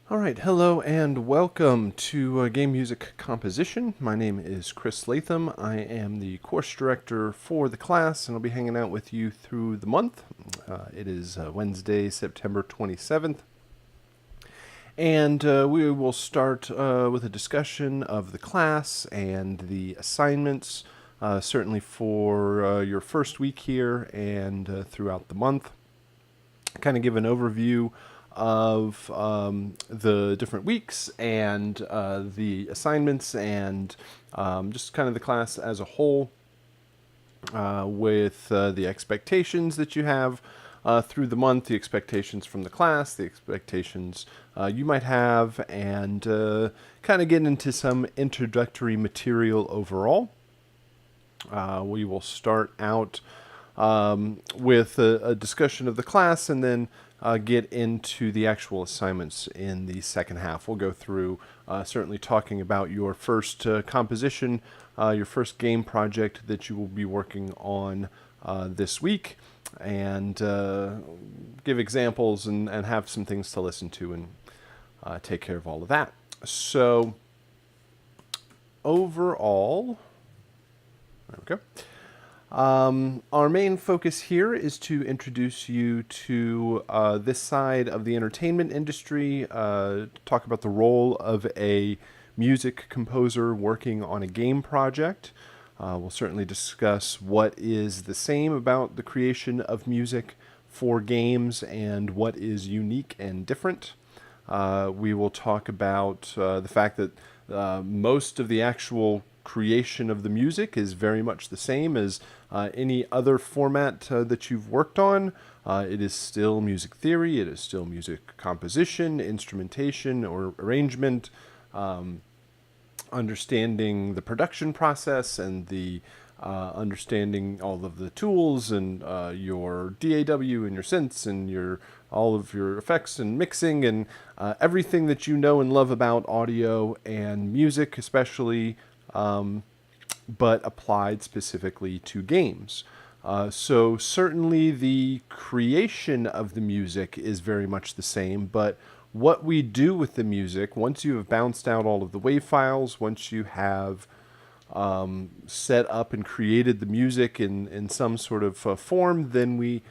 All right, hello and welcome to Game Music Composition. My name is Chris Latham. I am the course director for the class, and I'll be hanging out with you through the month. It is Wednesday, September 27th, and we will start with a discussion of the class and the assignments, certainly for your first week here and throughout the month. Kind of give an overview of the different weeks and the assignments and just kind of the class as a whole with the expectations that you have through the month, the expectations from the class, the expectations you might have, and kind of get into some introductory material overall. We will start out with a discussion of the class and then get into the actual assignments in the second half. We'll go through certainly talking about your first composition, your first game project that you will be working on this week, and give examples and have some things to listen to and take care of all of that. So overall, there we go. Our main focus here is to introduce you to this side of the entertainment industry, talk about the role of a music composer working on a game project. We'll certainly discuss what is the same about the creation of music for games and what is unique and different. We will talk about the fact that most of the actual creation of the music is very much the same as any other format that you've worked on. It is still music theory, it is still music composition, instrumentation, or arrangement, understanding the production process and the understanding all of the tools and your DAW and your synths and your all of your effects and mixing and everything that you know and love about audio and music, especially, but applied specifically to games. So certainly the creation of the music is very much the same, but what we do with the music, once you have bounced out all of the WAV files, once you have set up and created the music in some sort of form, then we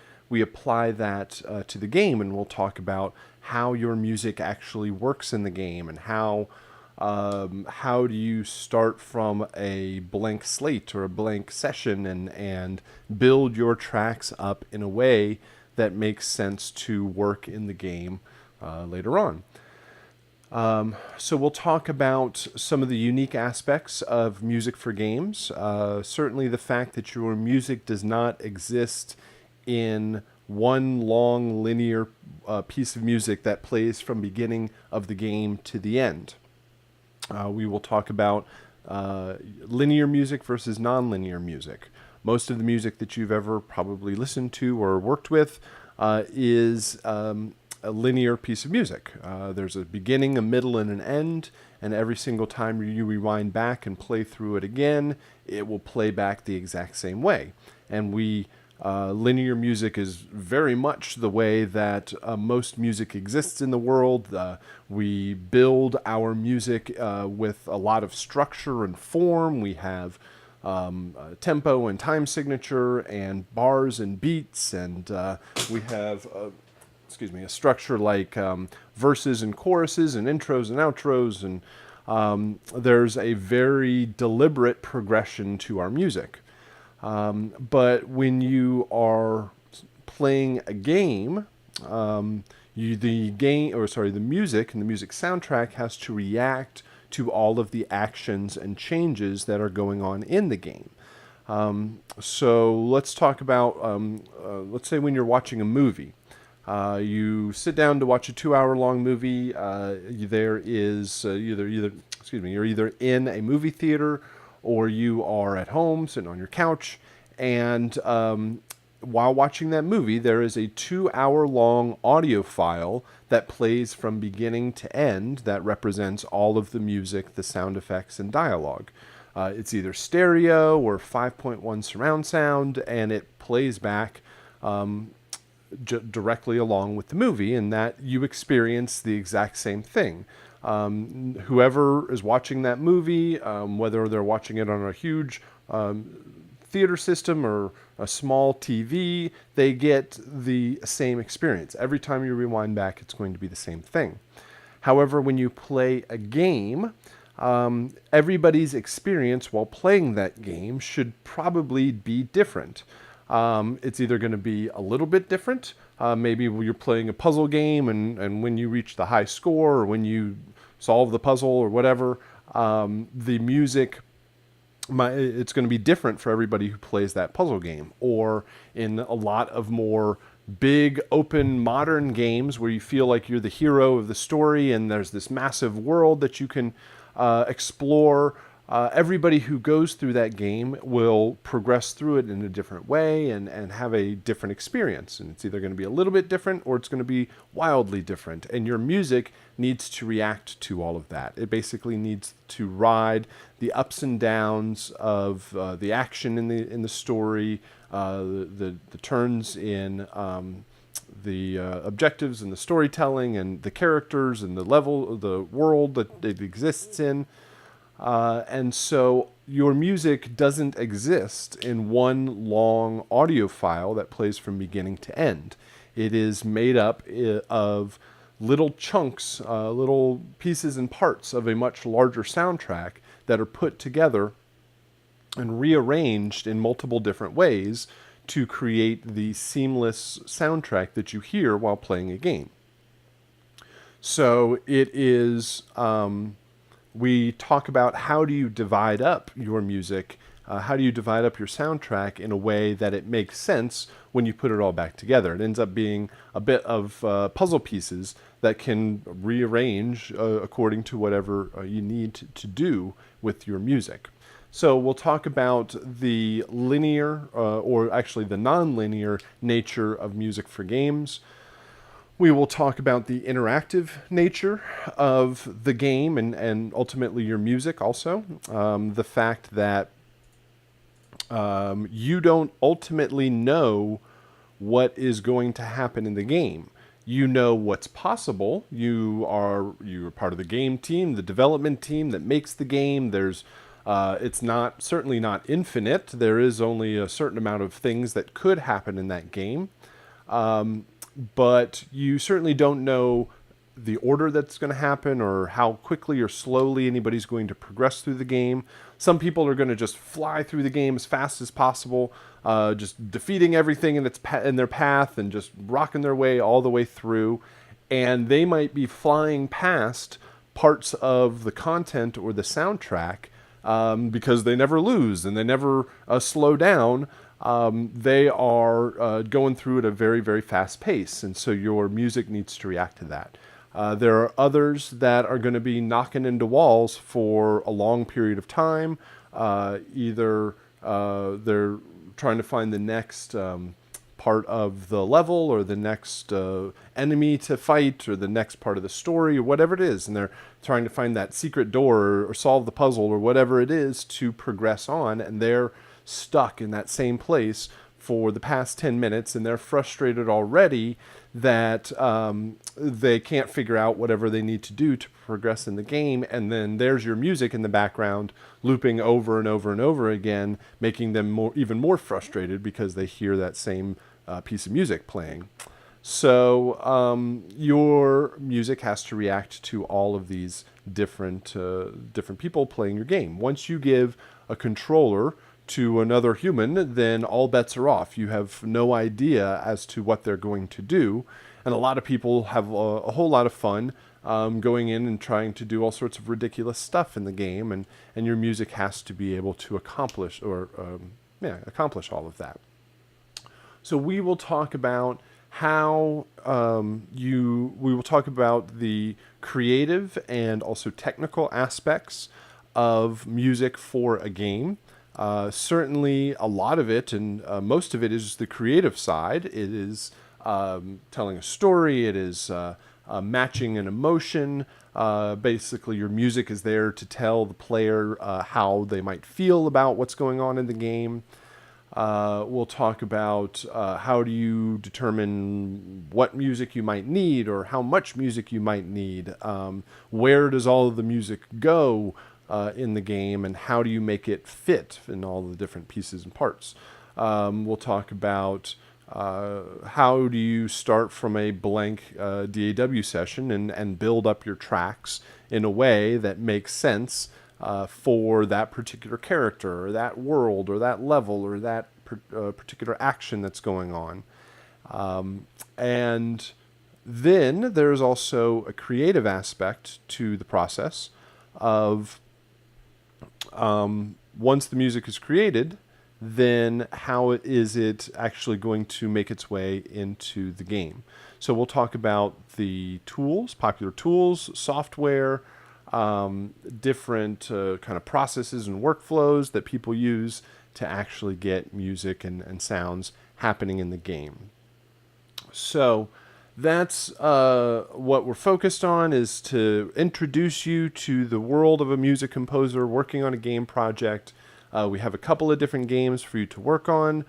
apply that to the game, and we'll talk about how your music actually works in the game and how do you start from a blank slate or a blank session and build your tracks up in a way that makes sense to work in the game later on. So we'll talk about some of the unique aspects of music for games. Certainly the fact that your music does not exist in one long linear piece of music that plays from beginning of the game to the end. We will talk about linear music versus non-linear music. Most of the music that you've ever probably listened to or worked with is a linear piece of music. There's a beginning, a middle, and an end, and every single time you rewind back and play through it again, it will play back the exact same way. And linear music is very much the way that most music exists in the world. We build our music with a lot of structure and form. We have tempo and time signature and bars and beats, and we have a structure like verses and choruses and intros and outros, and there's a very deliberate progression to our music. But when you are playing a game, the music and the music soundtrack has to react to all of the actions and changes that are going on in the game. So let's talk about, let's say when you're watching a movie. You sit down to watch a 2-hour-long movie. You're either in a movie theater or you are at home sitting on your couch, and while watching that movie, there is a 2-hour-long audio file that plays from beginning to end that represents all of the music, the sound effects, and dialogue. It's either stereo or 5.1 surround sound, and it plays back directly along with the movie, in that you experience the exact same thing. Whoever is watching that movie, whether they're watching it on a huge theater system or a small TV, they get the same experience. Every time you rewind back, it's going to be the same thing. However, when you play a game, everybody's experience while playing that game should probably be different. It's either going to be a little bit different. Maybe you're playing a puzzle game, and when you reach the high score, or when you solve the puzzle or whatever, the music, it's going to be different for everybody who plays that puzzle game. Or in a lot of more big, open, modern games where you feel like you're the hero of the story and there's this massive world that you can explore, everybody who goes through that game will progress through it in a different way and have a different experience. And it's either going to be a little bit different or it's going to be wildly different. And your music needs to react to all of that. It basically needs to ride the ups and downs of the action in the story, the turns in the objectives and the storytelling and the characters and the level, the world that it exists in. And so your music doesn't exist in one long audio file that plays from beginning to end. It is made up of little chunks, little pieces and parts of a much larger soundtrack that are put together and rearranged in multiple different ways to create the seamless soundtrack that you hear while playing a game. So it is... we talk about how do you divide up your music, how do you divide up your soundtrack in a way that it makes sense when you put it all back together. It ends up being a bit of puzzle pieces that can rearrange according to whatever you need to do with your music. So we'll talk about the linear, or actually the non-linear nature of music for games. We will talk about the interactive nature of the game and ultimately your music also. The fact that you don't ultimately know what is going to happen in the game. You know what's possible. You're part of the game team, the development team that makes the game. It's certainly not infinite. There is only a certain amount of things that could happen in that game. But you certainly don't know the order that's going to happen or how quickly or slowly anybody's going to progress through the game. Some people are going to just fly through the game as fast as possible, just defeating everything in their path and just rocking their way all the way through. And they might be flying past parts of the content or the soundtrack because they never lose and they never slow down. They are going through at a very, very fast pace, and so your music needs to react to that. There are others that are going to be knocking into walls for a long period of time. Either they're trying to find the next part of the level or the next enemy to fight or the next part of the story or whatever it is, and they're trying to find that secret door or solve the puzzle or whatever it is to progress on, and they're stuck in that same place for the past 10 minutes and they're frustrated already that they can't figure out whatever they need to do to progress in the game. And then there's your music in the background looping over and over and over again, making them even more frustrated because they hear that same piece of music playing. So your music has to react to all of these different people playing your game. Once you give a controller to another human, then all bets are off. You have no idea as to what they're going to do. And a lot of people have a whole lot of fun going in and trying to do all sorts of ridiculous stuff in the game. And your music has to be able to accomplish accomplish all of that. So we will talk about how we will talk about the creative and also technical aspects of music for a game. Certainly a lot of it and most of it is the creative side. It is telling a story. It is matching an emotion. Basically, your music is there to tell the player how they might feel about what's going on in the game. We'll talk about how do you determine what music you might need or how much music you might need. Where does all of the music go in the game, and how do you make it fit in all the different pieces and parts. We'll talk about how do you start from a blank DAW session and build up your tracks in a way that makes sense for that particular character or that world or that level or that particular action that's going on. And then there's also a creative aspect to the process of once the music is created, then how is it actually going to make its way into the game? So we'll talk about the tools, popular tools, software, different kind of processes and workflows that people use to actually get music and sounds happening in the game. So that's what we're focused on, is to introduce you to the world of a music composer working on a game project. We have a couple of different games for you to work on.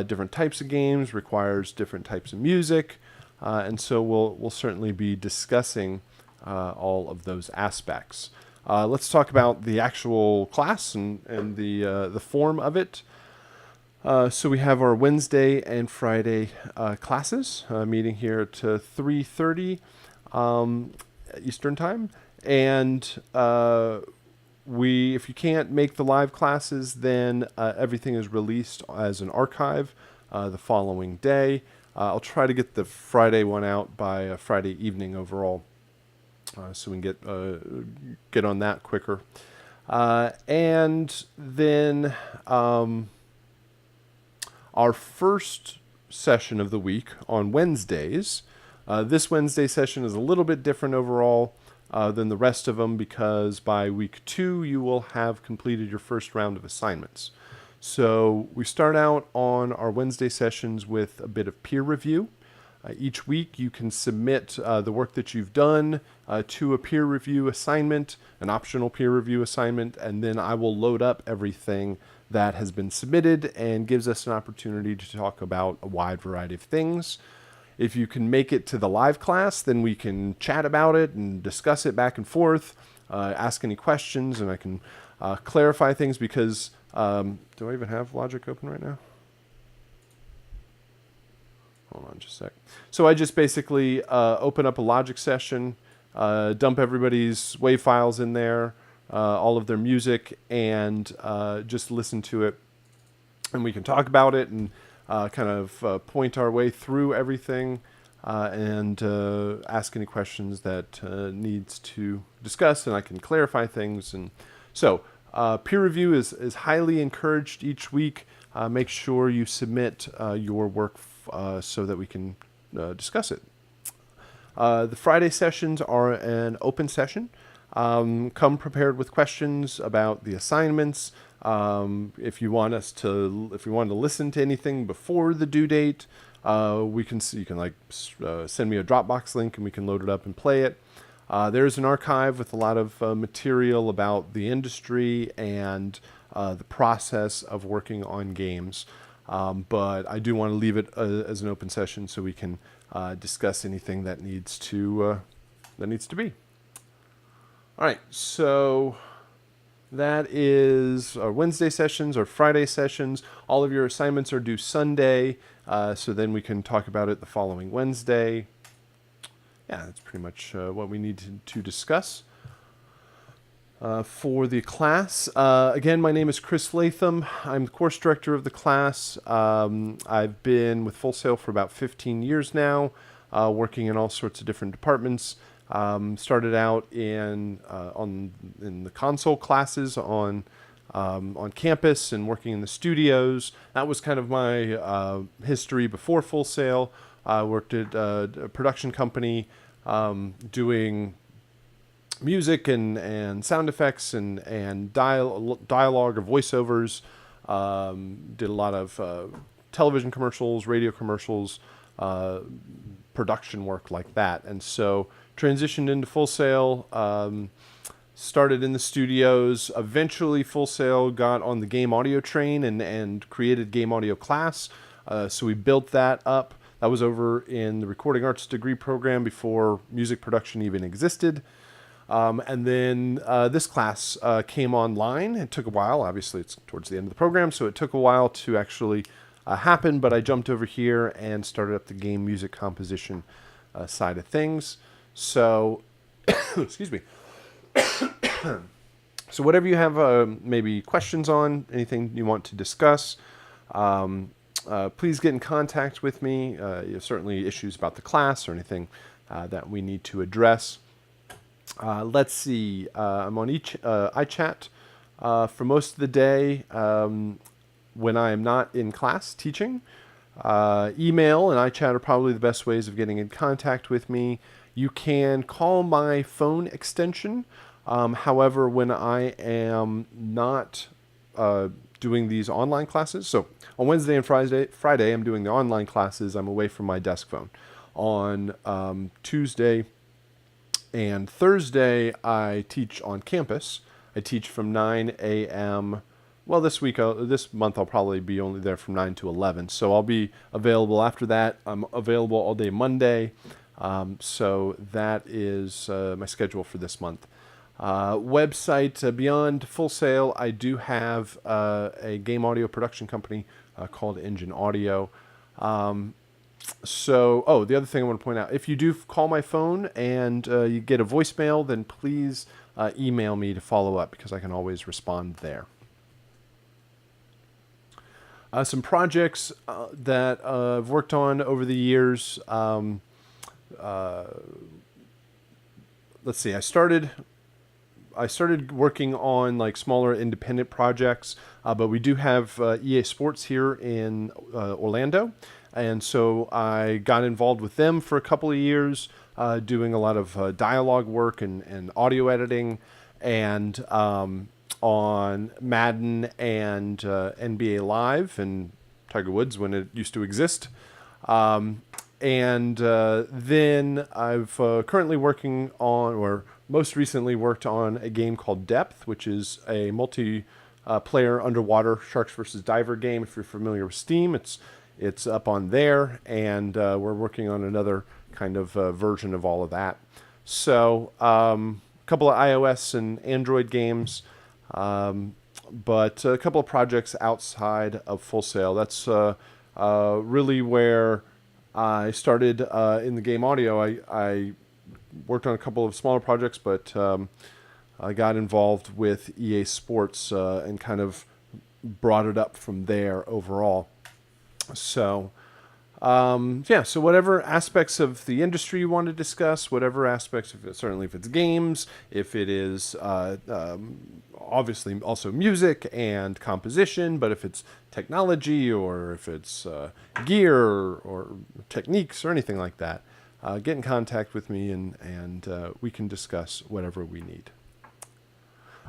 Different types of games requires different types of music, and so we'll certainly be discussing all of those aspects. Let's talk about the actual class and the form of it. So we have our Wednesday and Friday classes meeting here at 3:30 Eastern Time, and if you can't make the live classes, then everything is released as an archive the following day. I'll try to get the Friday one out by Friday evening overall, so we can get on that quicker. And then our first session of the week on Wednesdays. This Wednesday session is a little bit different overall than the rest of them, because by week 2 you will have completed your first round of assignments. So we start out on our Wednesday sessions with a bit of peer review. Each week you can submit the work that you've done to a peer review assignment, an optional peer review assignment, and then I will load up everything that has been submitted and gives us an opportunity to talk about a wide variety of things. If you can make it to the live class, then we can chat about it and discuss it back and forth, ask any questions, and I can clarify things because, do I even have Logic open right now? Hold on just a sec. So I just basically open up a Logic session, dump everybody's WAV files in there, all of their music, and just listen to it. And we can talk about it and kind of point our way through everything and ask any questions that needs to discuss, and I can clarify things. And so peer review is highly encouraged each week. Make sure you submit your work so that we can discuss it. The Friday sessions are an open session. Come prepared with questions about the assignments. If you want to listen to anything before the due date, you can send me a Dropbox link and we can load it up and play it. There's an archive with a lot of material about the industry and the process of working on games. But I do want to leave it as an open session so we can discuss anything that needs to be. All right, so that is our Wednesday sessions or Friday sessions. All of your assignments are due Sunday, so then we can talk about it the following Wednesday. Yeah, that's pretty much what we need to discuss for the class. Again, my name is Chris Latham. I'm the course director of the class. I've been with Full Sail for about 15 years now, working in all sorts of different departments. Started out in the console classes on campus and working in the studios. That was kind of my history before Full Sail. I worked at a production company doing music and sound effects and dialogue or voiceovers. Did a lot of television commercials, radio commercials, production work like that. And so transitioned into Full Sail started in the studios. Eventually, Full Sail got on the game audio train and created game audio class. So we built that up. That was over in the recording arts degree program before music production even existed. And then this class came online. It took a while. Obviously, it's towards the end of the program, so it took a while to actually happen. But I jumped over here and started up the game music composition side of things. So, excuse me. So whatever you have maybe questions on, anything you want to discuss, please get in contact with me. Certainly issues about the class or anything that we need to address. Let's see. I'm on iChat for most of the day when I am not in class teaching. Email and iChat are probably the best ways of getting in contact with me. You can call my phone extension. However, when I am not doing these online classes, so on Wednesday and Friday I'm doing the online classes. I'm away from my desk phone. On Tuesday and Thursday, I teach on campus. I teach from 9 a.m. Well, this month, I'll probably be only there from 9 to 11. So I'll be available after that. I'm available all day Monday. So that is my schedule for this month. Website, beyond Full Sail, I do have a game audio production company called Engine Audio. So, the other thing I want to point out, if you do call my phone and you get a voicemail, then please email me to follow up because I can always respond there. Some projects that I've worked on over the years. Let's see, I started working on like smaller independent projects, but we do have EA Sports here in Orlando. And so I got involved with them for a couple of years, doing a lot of dialogue work and audio editing, and on Madden and NBA Live and Tiger Woods when it used to exist. And then I've currently working on, or most recently worked on, a game called Depth, which is a multi-player underwater sharks versus diver game. If you're familiar with Steam, it's up on there, and we're working on another kind of version of all of that. So a couple of iOS and Android games, but a couple of projects outside of Full Sail. That's really where I started in the game audio. I worked on a couple of smaller projects, but I got involved with EA Sports and kind of brought it up from there overall. So, so whatever aspects of the industry you want to discuss, whatever aspects of it, certainly if it's games, if it is obviously also music and composition, but if it's technology or if it's gear or techniques or anything like that, get in contact with me and we can discuss whatever we need.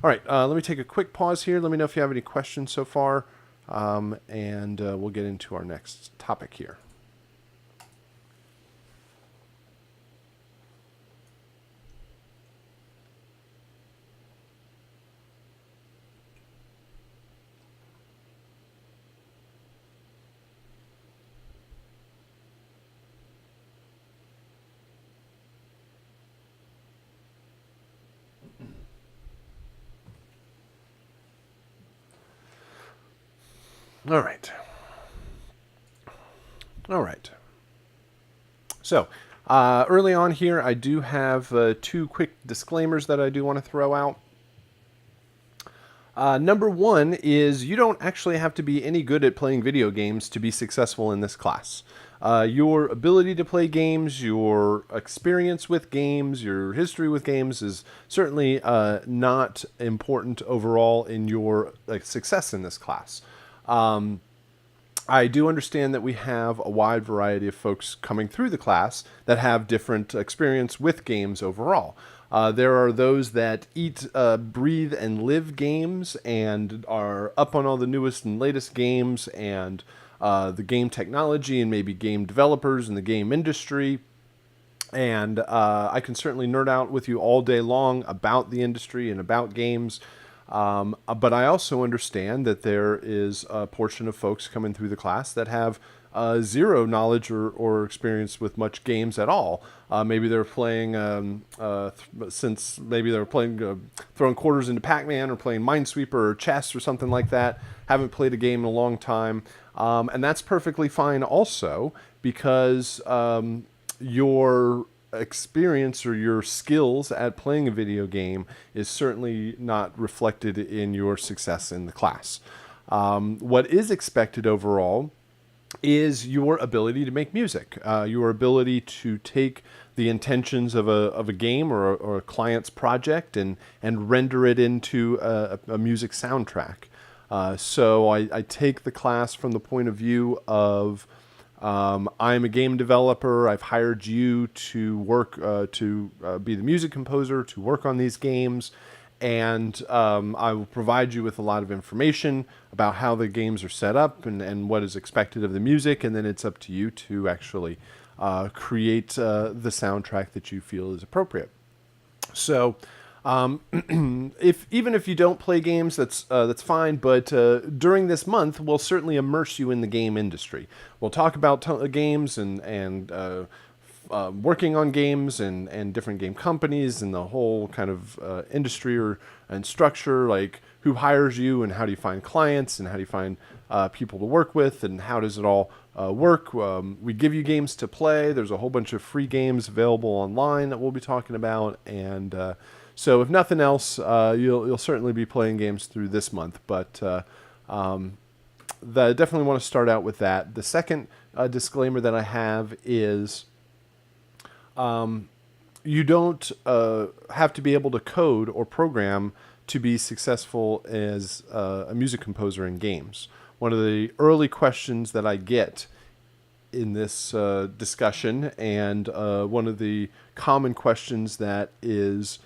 All right, let me take a quick pause here. Let me know if you have any questions so far. And we'll get into our next topic here. All right. So, early on here, I do have two quick disclaimers that I do want to throw out. Number one is you don't actually have to be any good at playing video games to be successful in this class. Your ability to play games, your experience with games, your history with games is certainly not important overall in your success in this class. I do understand that we have a wide variety of folks coming through the class that have different experience with games overall. There are those that eat, breathe, and live games and are up on all the newest and latest games and the game technology and maybe game developers in the game industry. And I can certainly nerd out with you all day long about the industry and about games. But I also understand that there is a portion of folks coming through the class that have zero knowledge or experience with much games at all. Maybe they're playing since maybe they're playing throwing quarters into Pac-Man or playing Minesweeper or chess or something like that. Haven't played a game in a long time, and that's perfectly fine also because your experience or your skills at playing a video game is certainly not reflected in your success in the class. What is expected overall is your ability to make music, your ability to take the intentions of a game or a client's project and render it into a music soundtrack. So I take the class from the point of view of I'm a game developer. I've hired you to work to be the music composer, to work on these games, and I will provide you with a lot of information about how the games are set up and what is expected of the music, and then it's up to you to actually create the soundtrack that you feel is appropriate. So, if you don't play games, that's fine. But during this month, we'll certainly immerse you in the game industry. We'll talk about games and working on games and different game companies and the whole kind of industry and structure, like who hires you and how do you find clients and how do you find people to work with and how does it all work. We give you games to play. There's a whole bunch of free games available online that we'll be talking about, and so if nothing else, you'll certainly be playing games through this month. But I definitely want to start out with that. The second disclaimer that I have is you don't have to be able to code or program to be successful as a music composer in games. One of the early questions that I get in this discussion, and one of the common questions that is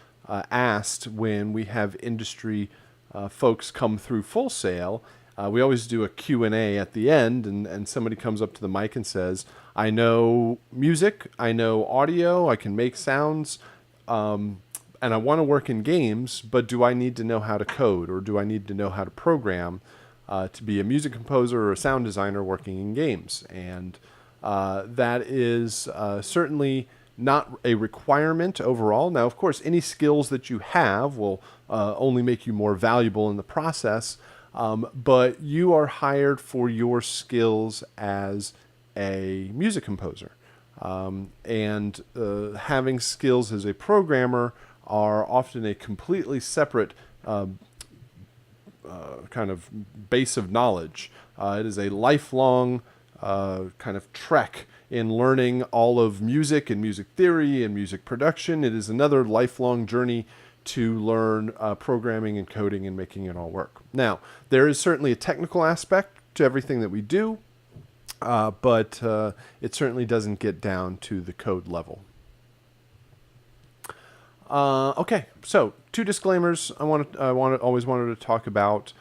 asked when we have industry folks come through Full Sail, we always do a Q&A at the end, and somebody comes up to the mic and says, I know music, I know audio, I can make sounds, and I want to work in games, but do I need to know how to code, or do I need to know how to program to be a music composer or a sound designer working in games? And that is certainly not a requirement overall. Now, of course, any skills that you have will only make you more valuable in the process, but you are hired for your skills as a music composer. And having skills as a programmer are often a completely separate kind of base of knowledge. It is a lifelong kind of trek in learning all of music and music theory and music production. It is another lifelong journey to learn programming and coding and making it all work. Now, there is certainly a technical aspect to everything that we do, but it certainly doesn't get down to the code level. Okay, so 2 disclaimers. I always wanted to talk about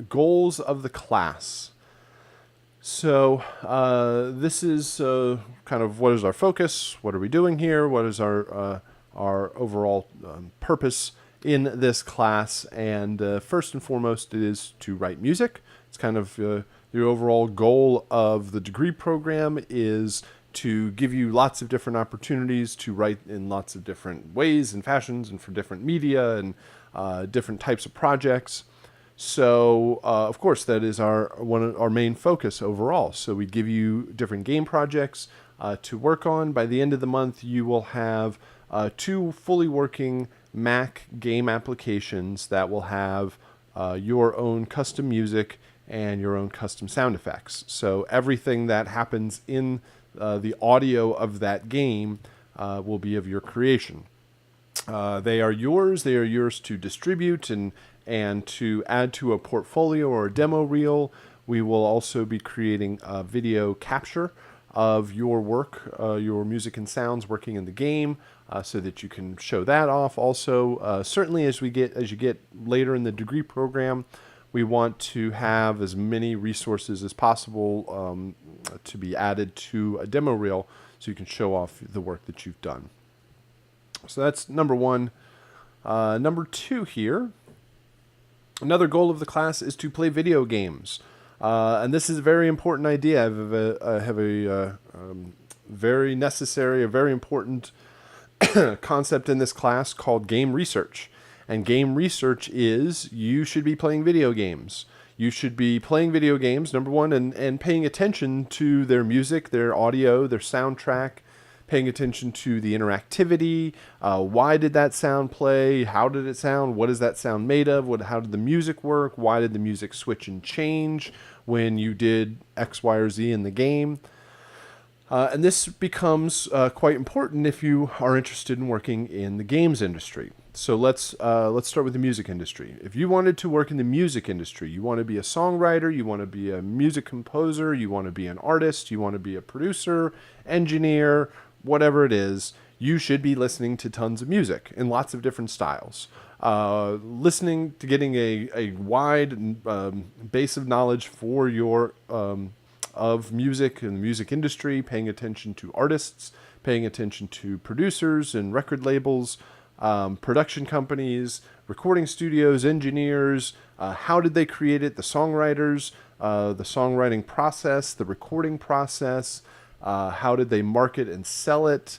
goals of the class. So this is kind of what is our focus, what are we doing here, what is our overall purpose in this class, and first and foremost it is to write music. It's kind of the overall goal of the degree program is to give you lots of different opportunities to write in lots of different ways and fashions and for different media and different types of projects. So, of course, that is our main focus overall. So we give you different game projects to work on. By the end of the month, you will have 2 fully working Mac game applications that will have your own custom music and your own custom sound effects. So everything that happens in the audio of that game will be of your creation. They are yours. They are yours to distribute and to add to a portfolio or a demo reel. We will also be creating a video capture of your work, your music and sounds working in the game, so that you can show that off. Also, certainly as you get later in the degree program, we want to have as many resources as possible to be added to a demo reel, so you can show off the work that you've done. So that's number one. Number two here, another goal of the class is to play video games. And this is a very important idea. I have a very necessary, a very important concept in this class called game research. And game research is you should be playing video games. You should be playing video games, number one, and paying attention to their music, their audio, their soundtrack, paying attention to the interactivity. Why did that sound play? How did it sound? What is that sound made of? How did the music work? Why did the music switch and change when you did X, Y, or Z in the game? And this becomes quite important if you are interested in working in the games industry. So let's start with the music industry. If you wanted to work in the music industry, you want to be a songwriter, you want to be a music composer, you want to be an artist, you want to be a producer, engineer, whatever it is, you should be listening to tons of music in lots of different styles. Listening to getting a wide base of knowledge for your of music and the music industry, paying attention to artists, paying attention to producers and record labels, production companies, recording studios, engineers, how did they create it, the songwriters, the songwriting process, the recording process, how did they market and sell it,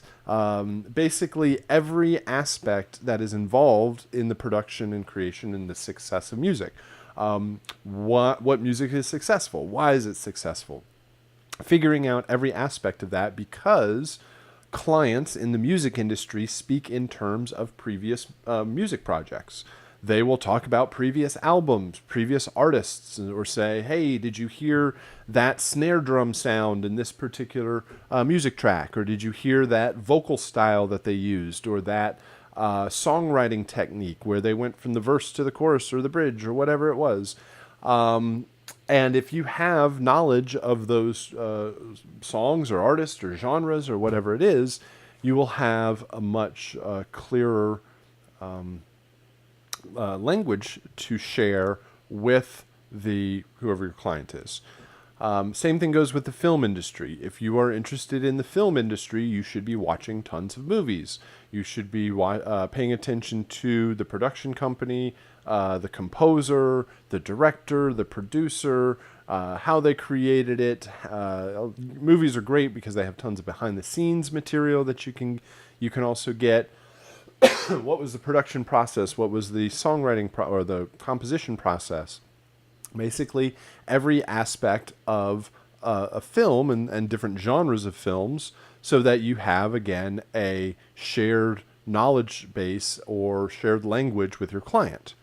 basically every aspect that is involved in the production and creation and the success of music. What music is successful? Why is it successful? Figuring out every aspect of that, because clients in the music industry speak in terms of previous music projects. They will talk about previous albums, previous artists, or say, hey, did you hear that snare drum sound in this particular music track? Or did you hear that vocal style that they used, or that songwriting technique where they went from the verse to the chorus or the bridge or whatever it was? And if you have knowledge of those songs or artists or genres or whatever it is, you will have a much clearer language to share with whoever your client is. Same thing goes with the film industry. If you are interested in the film industry, you should be watching tons of movies. You should be paying attention to the production company, the composer, the director, the producer, how they created it. Movies are great because they have tons of behind-the-scenes material that you can also get. What was the production process? What was the songwriting or the composition process? Basically, every aspect of a film and different genres of films, so that you have, again, a shared knowledge base or shared language with your client.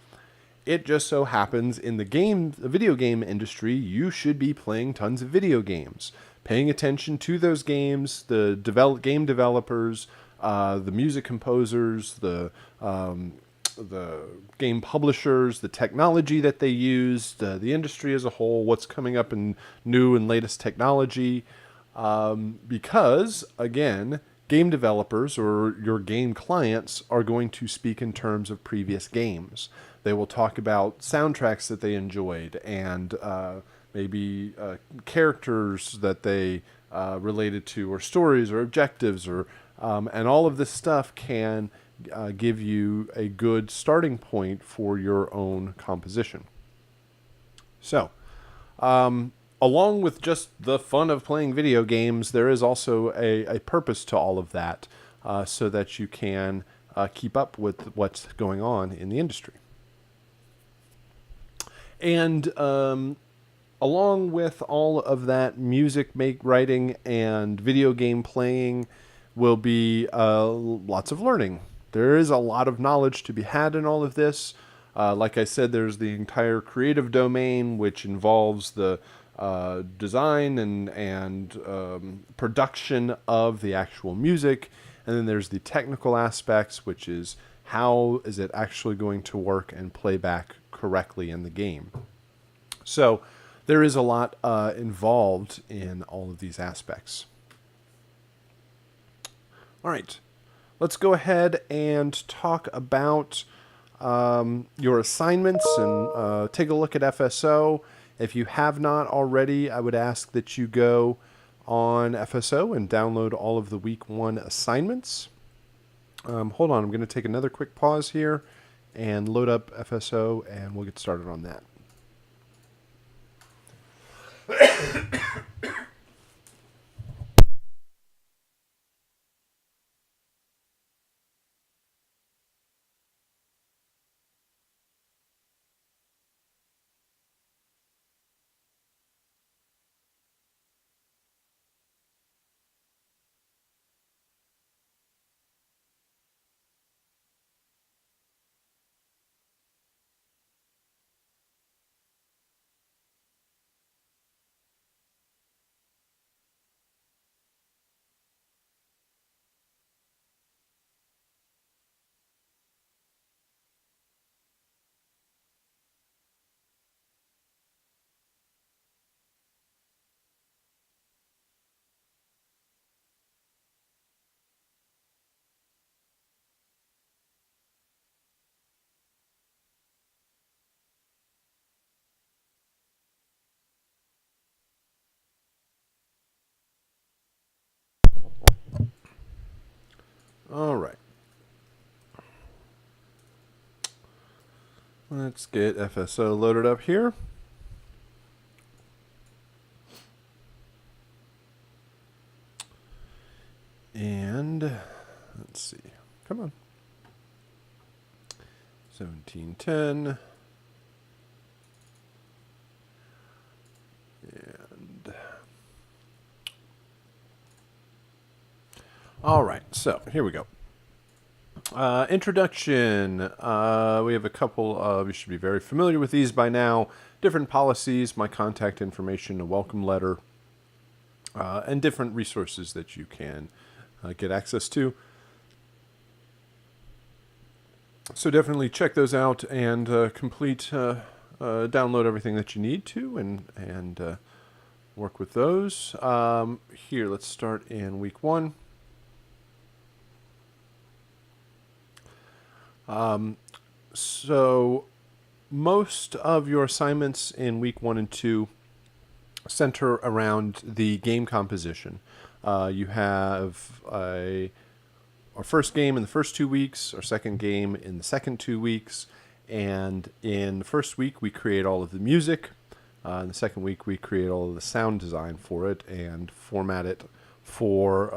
It just so happens in the video game industry, you should be playing tons of video games, paying attention to those games, the game developers, the music composers, the game publishers, the technology that they used, the industry as a whole, what's coming up in new and latest technology. Because, again, game developers or your game clients are going to speak in terms of previous games. They will talk about soundtracks that they enjoyed and maybe characters that they related to, or stories or objectives, or and all of this stuff can give you a good starting point for your own composition. So, along with just the fun of playing video games, there is also a purpose to all of that, so that you can keep up with what's going on in the industry. And along with all of that music writing and video game playing will be lots of learning. There is a lot of knowledge to be had in all of this. Like I said, there's the entire creative domain, which involves the design and production of the actual music. And then there's the technical aspects, which is how is it actually going to work and play back correctly in the game. So there is a lot involved in all of these aspects. All right, let's go ahead and talk about your assignments and take a look at FSO. If you have not already, I would ask that you go on FSO and download all of the week 1 assignments. Hold on, I'm going to take another quick pause here and load up FSO, and we'll get started on that. All right. Let's get FSO loaded up here. And let's see. Come on. 1710. And all right, so here we go. Introduction. We have a couple of, you should be very familiar with these by now, different policies, my contact information, a welcome letter, and different resources that you can get access to. So definitely check those out and download everything that you need to and work with those. Here, let's start in week 1. So most of your assignments in week 1 and 2 center around the game composition. You have our first game in the first 2 weeks, our second game in the second 2 weeks, and in the first week we create all of the music. In the second week we create all of the sound design for it and format it for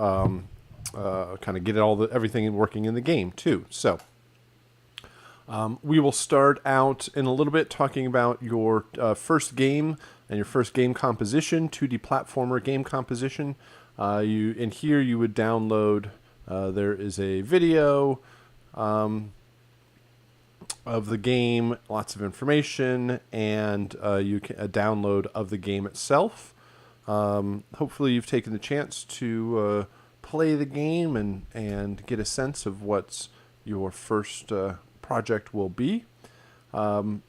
kind of get everything working in the game too. So we will start out in a little bit talking about your first game and your first game composition, 2D platformer game composition. In here you would download, there is a video of the game, lots of information, and a download of the game itself. Hopefully you've taken the chance to play the game and get a sense of what's your first project will be. 2D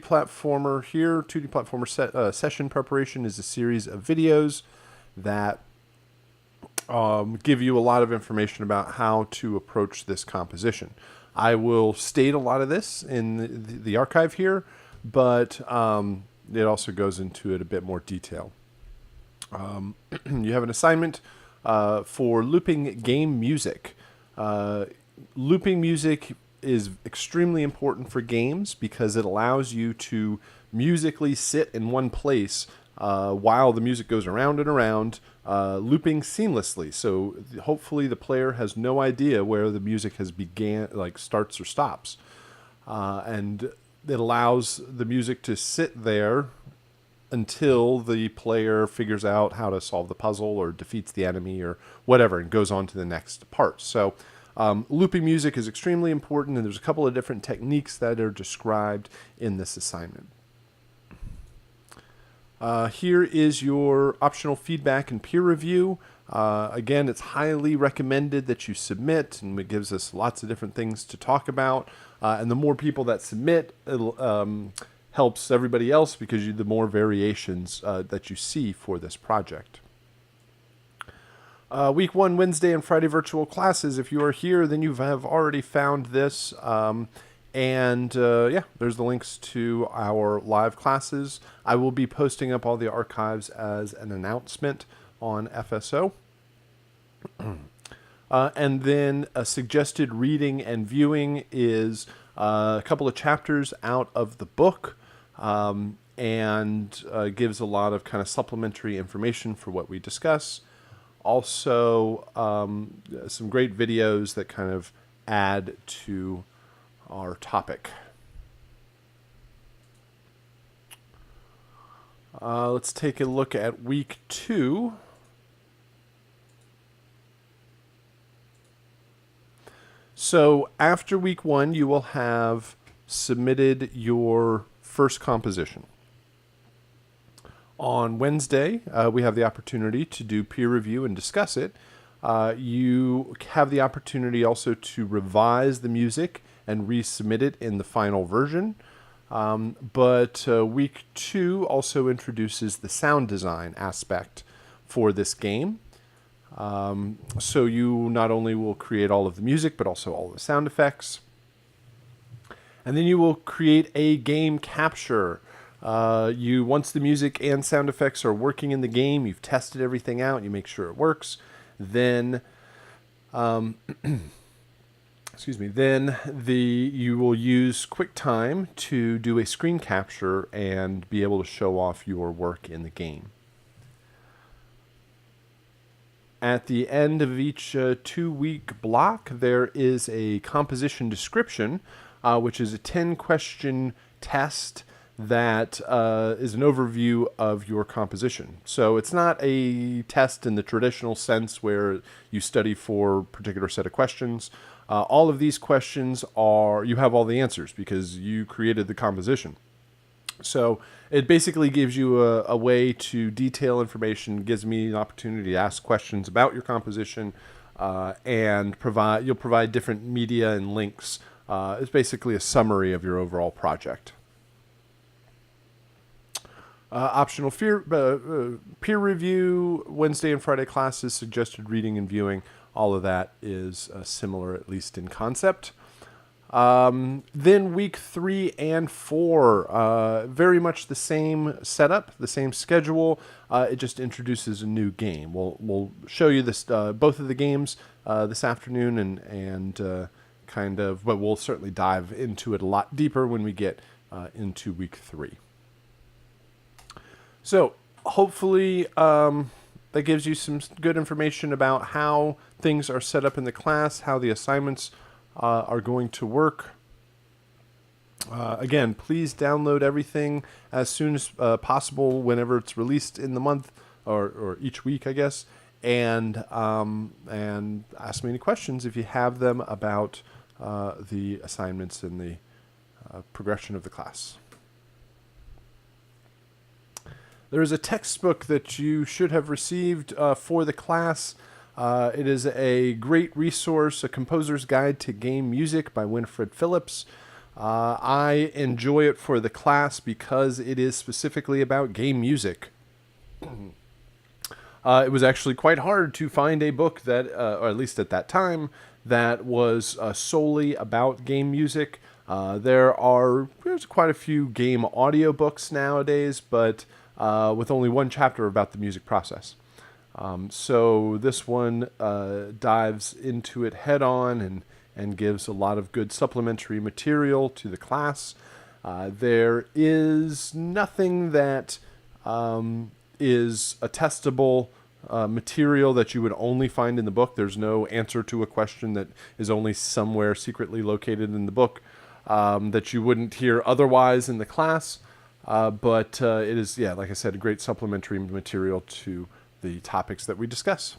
platformer here, 2D platformer session preparation is a series of videos that give you a lot of information about how to approach this composition. I will state a lot of this in the archive here, but it also goes into it a bit more detail. You have an assignment for looping game music. Looping music is extremely important for games because it allows you to musically sit in one place while the music goes around and around, looping seamlessly. So hopefully the player has no idea where the music has starts or stops. And it allows the music to sit there until the player figures out how to solve the puzzle or defeats the enemy or whatever and goes on to the next part. So looping music is extremely important, and there's a couple of different techniques that are described in this assignment. Here is your optional feedback and peer review. Again, it's highly recommended that you submit, and it gives us lots of different things to talk about. And the more people that submit, it helps everybody else because the more variations that you see for this project. Week 1, Wednesday and Friday virtual classes. If you are here, then you have already found this. There's the links to our live classes. I will be posting up all the archives as an announcement on FSO. And then a suggested reading and viewing is a couple of chapters out of the book, and gives a lot of kind of supplementary information for what we discuss. Also, some great videos that kind of add to our topic. Let's take a look at week 2. So after week 1, you will have submitted your first composition. On Wednesday, we have the opportunity to do peer review and discuss it. You have the opportunity also to revise the music and resubmit it in the final version. But week 2 also introduces the sound design aspect for this game. So you not only will create all of the music, but also all the sound effects. And then you will create a game capture. Once the music and sound effects are working in the game, you've tested everything out, you make sure it works, then you will use QuickTime to do a screen capture and be able to show off your work in the game. At the end of each 2-week block, there is a composition description, which is a 10-question test that is an overview of your composition. So it's not a test in the traditional sense where you study for a particular set of questions. All of these questions you have all the answers because you created the composition. So it basically gives you a way to detail information, gives me an opportunity to ask questions about your composition, and you'll provide different media and links. It's basically a summary of your overall project. Optional peer review, Wednesday and Friday classes, suggested reading and viewing. All of that is similar, at least in concept. Then week 3 and 4, very much the same setup, the same schedule. It just introduces a new game. We'll show you this both of the games this afternoon, and but we'll certainly dive into it a lot deeper when we get into week 3. So hopefully that gives you some good information about how things are set up in the class, how the assignments are going to work. Again, please download everything as soon as possible whenever it's released in the month or each week, I guess, and ask me any questions if you have them about the assignments and the progression of the class. There is a textbook that you should have received for the class. It is a great resource, A Composer's Guide to Game Music by Winfred Phillips. I enjoy it for the class because it is specifically about game music. It was actually quite hard to find a book that, or at least at that time, that was solely about game music. There's quite a few game audiobooks nowadays, but with only one chapter about the music process. So this one dives into it head on and gives a lot of good supplementary material to the class. There is nothing that is a testable material that you would only find in the book. There's no answer to a question that is only somewhere secretly located in the book that you wouldn't hear otherwise in the class. But it is, like I said, a great supplementary material to the topics that we discuss.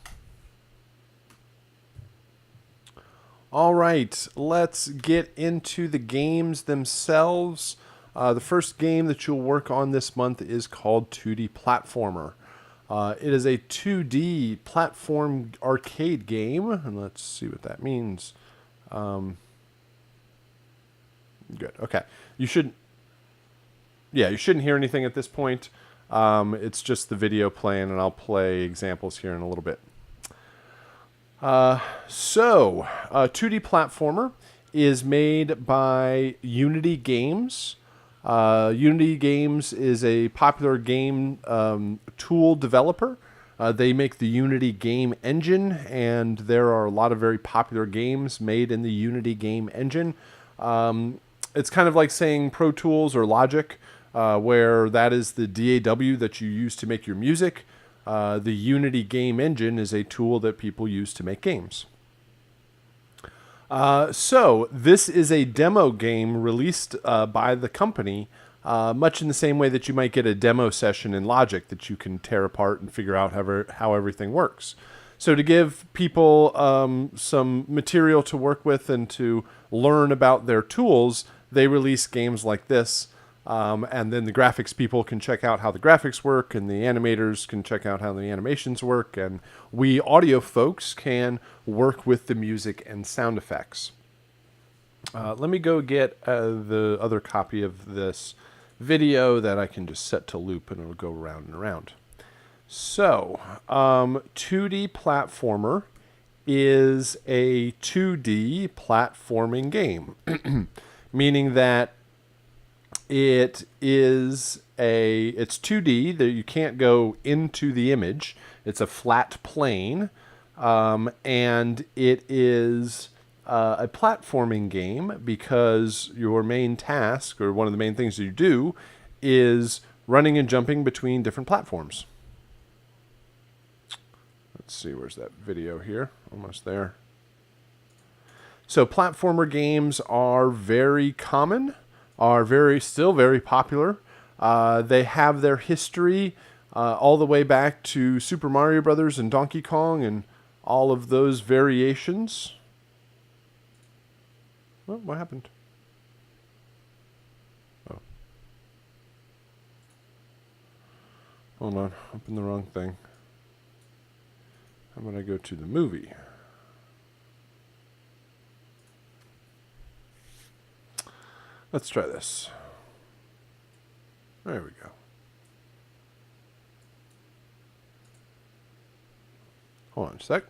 All right, let's get into the games themselves. The first game that you'll work on this month is called 2D Platformer. It is a 2D platform arcade game, and let's see what that means. Good, okay. You shouldn't hear anything at this point. It's just the video playing, and I'll play examples here in a little bit. 2D Platformer is made by Unity Games. Unity Games is a popular game tool developer. They make the Unity game engine, and there are a lot of very popular games made in the Unity game engine. It's kind of like saying Pro Tools or Logic, where that is the DAW that you use to make your music. The Unity game engine is a tool that people use to make games. So this is a demo game released by the company, much in the same way that you might get a demo session in Logic that you can tear apart and figure out how everything works. So to give people some material to work with and to learn about their tools, they release games like this. And then the graphics people can check out how the graphics work, and the animators can check out how the animations work, and we audio folks can work with the music and sound effects. Let me go get the other copy of this video that I can just set to loop, and it'll go round and around. So, 2D platformer is a 2D platforming game, meaning that it's 2D, that you can't go into the image. It's a flat plane, and it is a platforming game because your main task, or one of the main things that you do, is running and jumping between different platforms. Let's see, where's that video here? Almost there. So platformer games are very common, are still very popular. They have their history all the way back to Super Mario Brothers and Donkey Kong and all of those variations. Oh, what happened? Oh. Hold on, open the wrong thing. How about I go to the movie? Let's try this. There we go. Hold on a sec.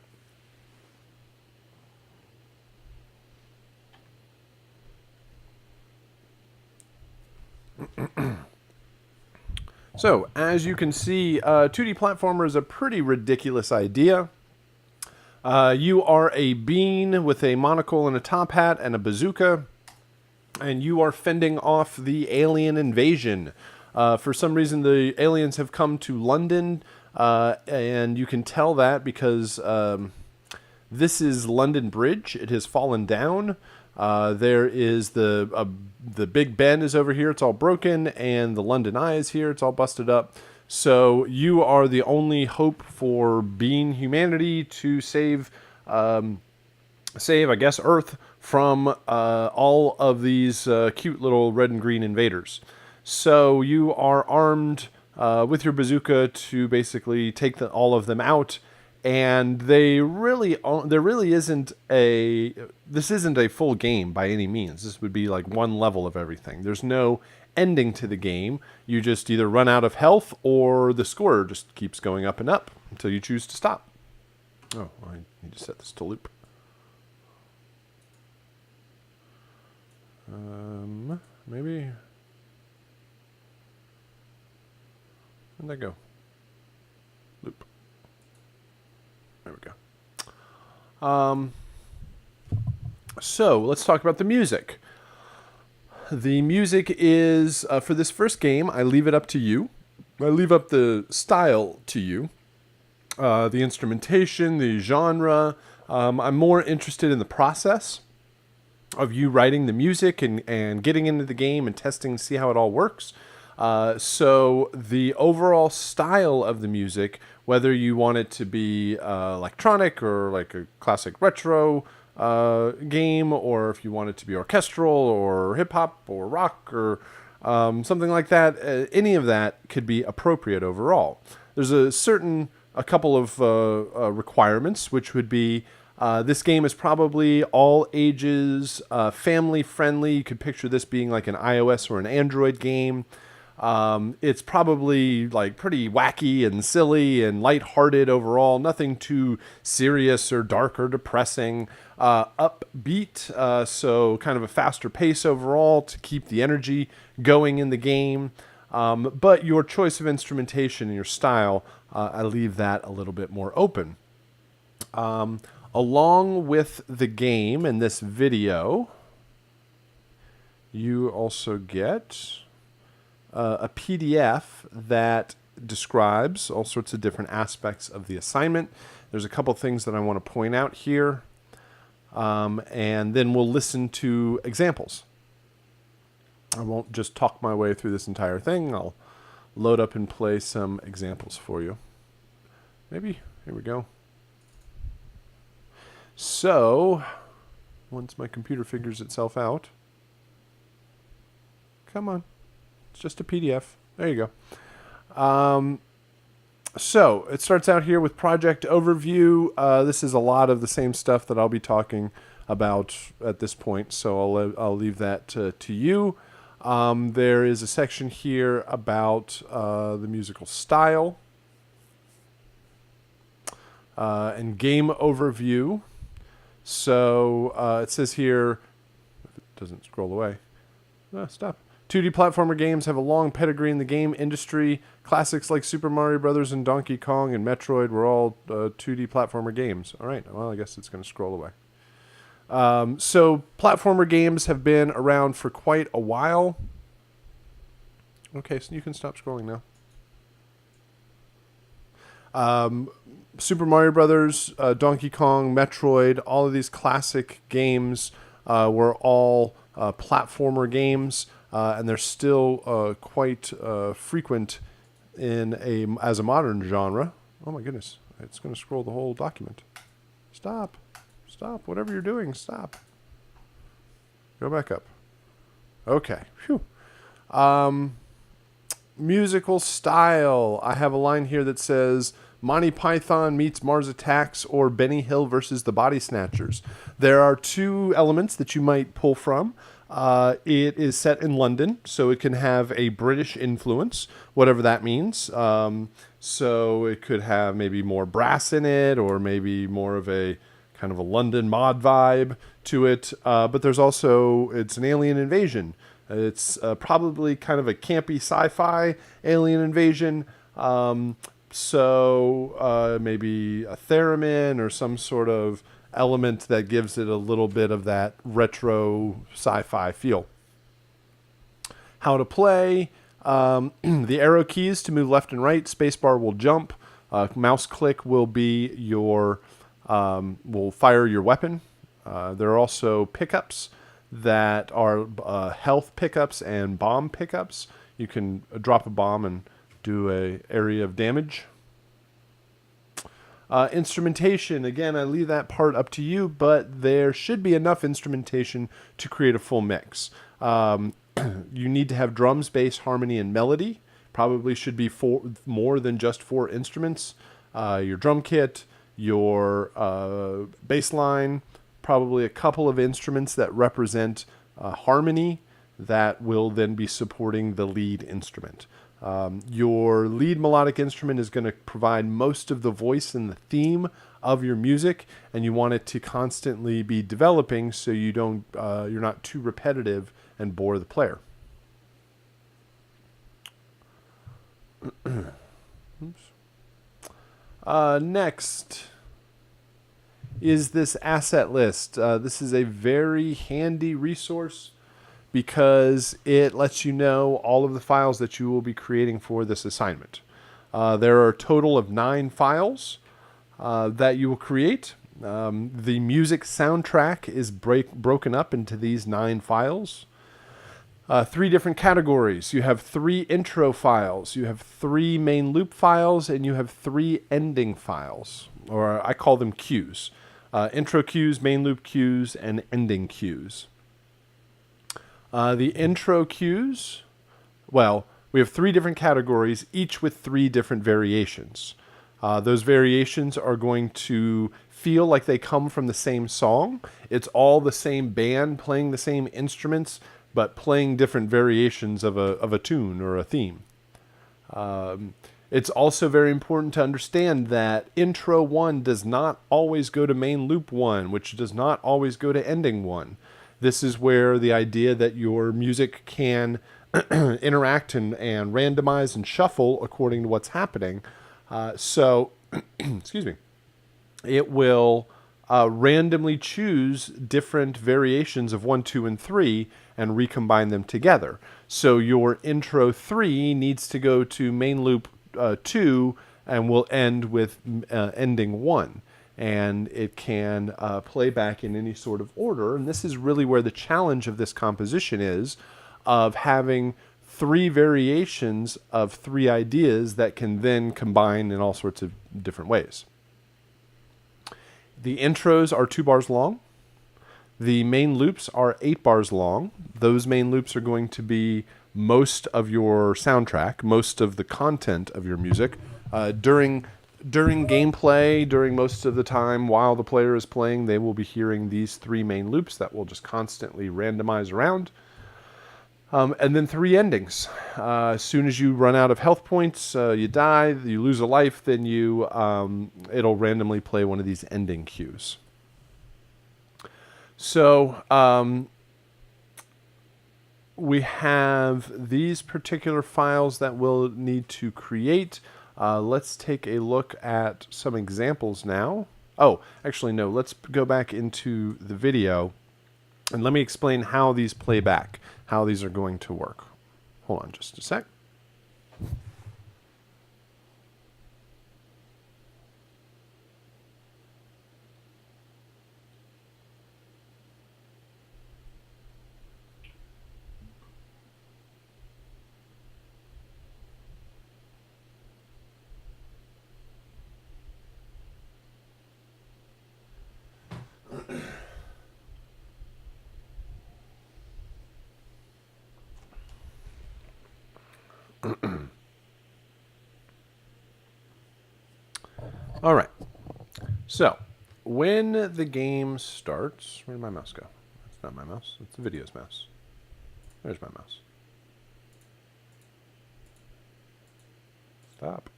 So, as you can see, 2D platformer is a pretty ridiculous idea. You are a bean with a monocle and a top hat and a bazooka, and you are fending off the alien invasion. For some reason, the aliens have come to London, and you can tell that because this is London Bridge. It has fallen down. There is the Big Ben is over here. It's all broken, and the London Eye is here. It's all busted up. So you are the only hope for being humanity to save, I guess, Earth from all of these cute little red and green invaders. So you are armed with your bazooka to basically take all of them out. And there really isn't this isn't a full game by any means. This would be like one level of everything. There's no ending to the game. You just either run out of health or the score just keeps going up and up until you choose to stop. Oh, I need to set this to loop. Maybe. Where'd that go? Loop. There we go. So let's talk about the music. The music is, for this first game, I leave it up to you. I leave up the style to you. The instrumentation, the genre. I'm more interested in the process of you writing the music and getting into the game and testing to see how it all works. So the overall style of the music, whether you want it to be electronic or like a classic retro game, or if you want it to be orchestral or hip-hop or rock or something like that, any of that could be appropriate overall. There's a couple of requirements, which would be this game is probably all ages, family friendly. You could picture this being like an iOS or an Android game. It's probably like pretty wacky and silly and lighthearted overall. Nothing too serious or dark or depressing. Upbeat, so kind of a faster pace overall to keep the energy going in the game. But your choice of instrumentation and your style, I leave that a little bit more open. Along with the game and this video, you also get a PDF that describes all sorts of different aspects of the assignment. There's a couple things that I want to point out here, and then we'll listen to examples. I won't just talk my way through this entire thing. I'll load up and play some examples for you. Maybe, here we go. So, once my computer figures itself out, come on, it's just a PDF. There you go. So it starts out here with project overview. This is a lot of the same stuff that I'll be talking about at this point, so I'll leave that to you. There is a section here about the musical style and game overview. So it says here, if it doesn't scroll away, stop. 2D platformer games have a long pedigree in the game industry. Classics like Super Mario Brothers and Donkey Kong and Metroid were all 2D platformer games. All right, well, I guess it's going to scroll away. So platformer games have been around for quite a while. Okay, so you can stop scrolling now. Super Mario Brothers, Donkey Kong, Metroid, all of these classic games were all platformer games. And they're still quite frequent as a modern genre. Oh my goodness, it's going to scroll the whole document. Stop, whatever you're doing, stop. Go back up. Okay, phew. Musical style. I have a line here that says Monty Python meets Mars Attacks or Benny Hill versus the Body Snatchers. There are two elements that you might pull from. It is set in London, so it can have a British influence, whatever that means. So it could have maybe more brass in it, or maybe more of a kind of a London mod vibe to it. But there's also, it's an alien invasion. It's probably kind of a campy sci-fi alien invasion. So maybe a theremin or some sort of element that gives it a little bit of that retro sci-fi feel. How to play. The arrow keys to move left and right. Spacebar will jump. Mouse click will be your will fire your weapon. There are also pickups that are health pickups and bomb pickups. You can drop a bomb and do an area of damage. Instrumentation, again, I leave that part up to you, but there should be enough instrumentation to create a full mix. You need to have drums, bass, harmony, and melody. Probably should be more than just 4 instruments. Your drum kit, your bass line, probably a couple of instruments that represent harmony that will then be supporting the lead instrument. Your lead melodic instrument is going to provide most of the voice and the theme of your music, and you want it to constantly be developing so you don't you're not too repetitive and bore the player. Next is this asset list. This is a very handy resource because it lets you know all of the files that you will be creating for this assignment. There are a total of 9 files that you will create. The music soundtrack is broken up into these 9 files. 3 different categories. You have 3 intro files, you have 3 main loop files, and you have 3 ending files, or I call them cues. Intro cues, main loop cues, and ending cues. The intro cues, well, we have 3 different categories, each with 3 different variations. Those variations are going to feel like they come from the same song. It's all the same band playing the same instruments, but playing different variations of a tune or a theme. It's also very important to understand that intro 1 does not always go to main loop 1, which does not always go to ending 1. This is where the idea that your music can interact and randomize and shuffle according to what's happening. So, excuse me, it will randomly choose different variations of 1, 2, and 3 and recombine them together. So your intro 3 needs to go to main loop 2 and will end with ending 1. And it can play back in any sort of order. And this is really where the challenge of this composition is, of having 3 variations of 3 ideas that can then combine in all sorts of different ways. The intros are 2 bars long. The main loops are 8 bars long. Those main loops are going to be most of your soundtrack, most of the content of your music. During gameplay, during most of the time while the player is playing, they will be hearing these 3 main loops that will just constantly randomize around. And then 3 endings. As soon as you run out of health points, you die, you lose a life, then it'll randomly play one of these ending cues. So we have these particular files that we'll need to create. Let's take a look at some examples now. Oh, actually, no. Let's go back into the video and let me explain how these play back, how these are going to work. Hold on just a sec. All right. So, when the game starts, where did my mouse go? That's not my mouse. It's the video's mouse. There's my mouse. Stop.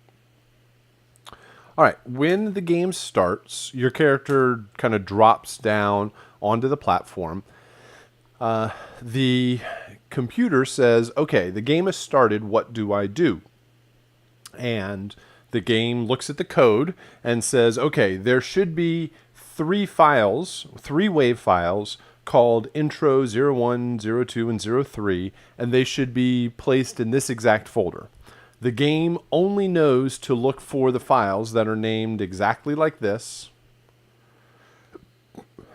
All right. When the game starts, your character kind of drops down onto the platform. The computer says, okay, the game has started. What do I do? And the game looks at the code and says, okay, there should be 3 files, 3 wave files called intro 01, 02, and 03, and they should be placed in this exact folder. The game only knows to look for the files that are named exactly like this.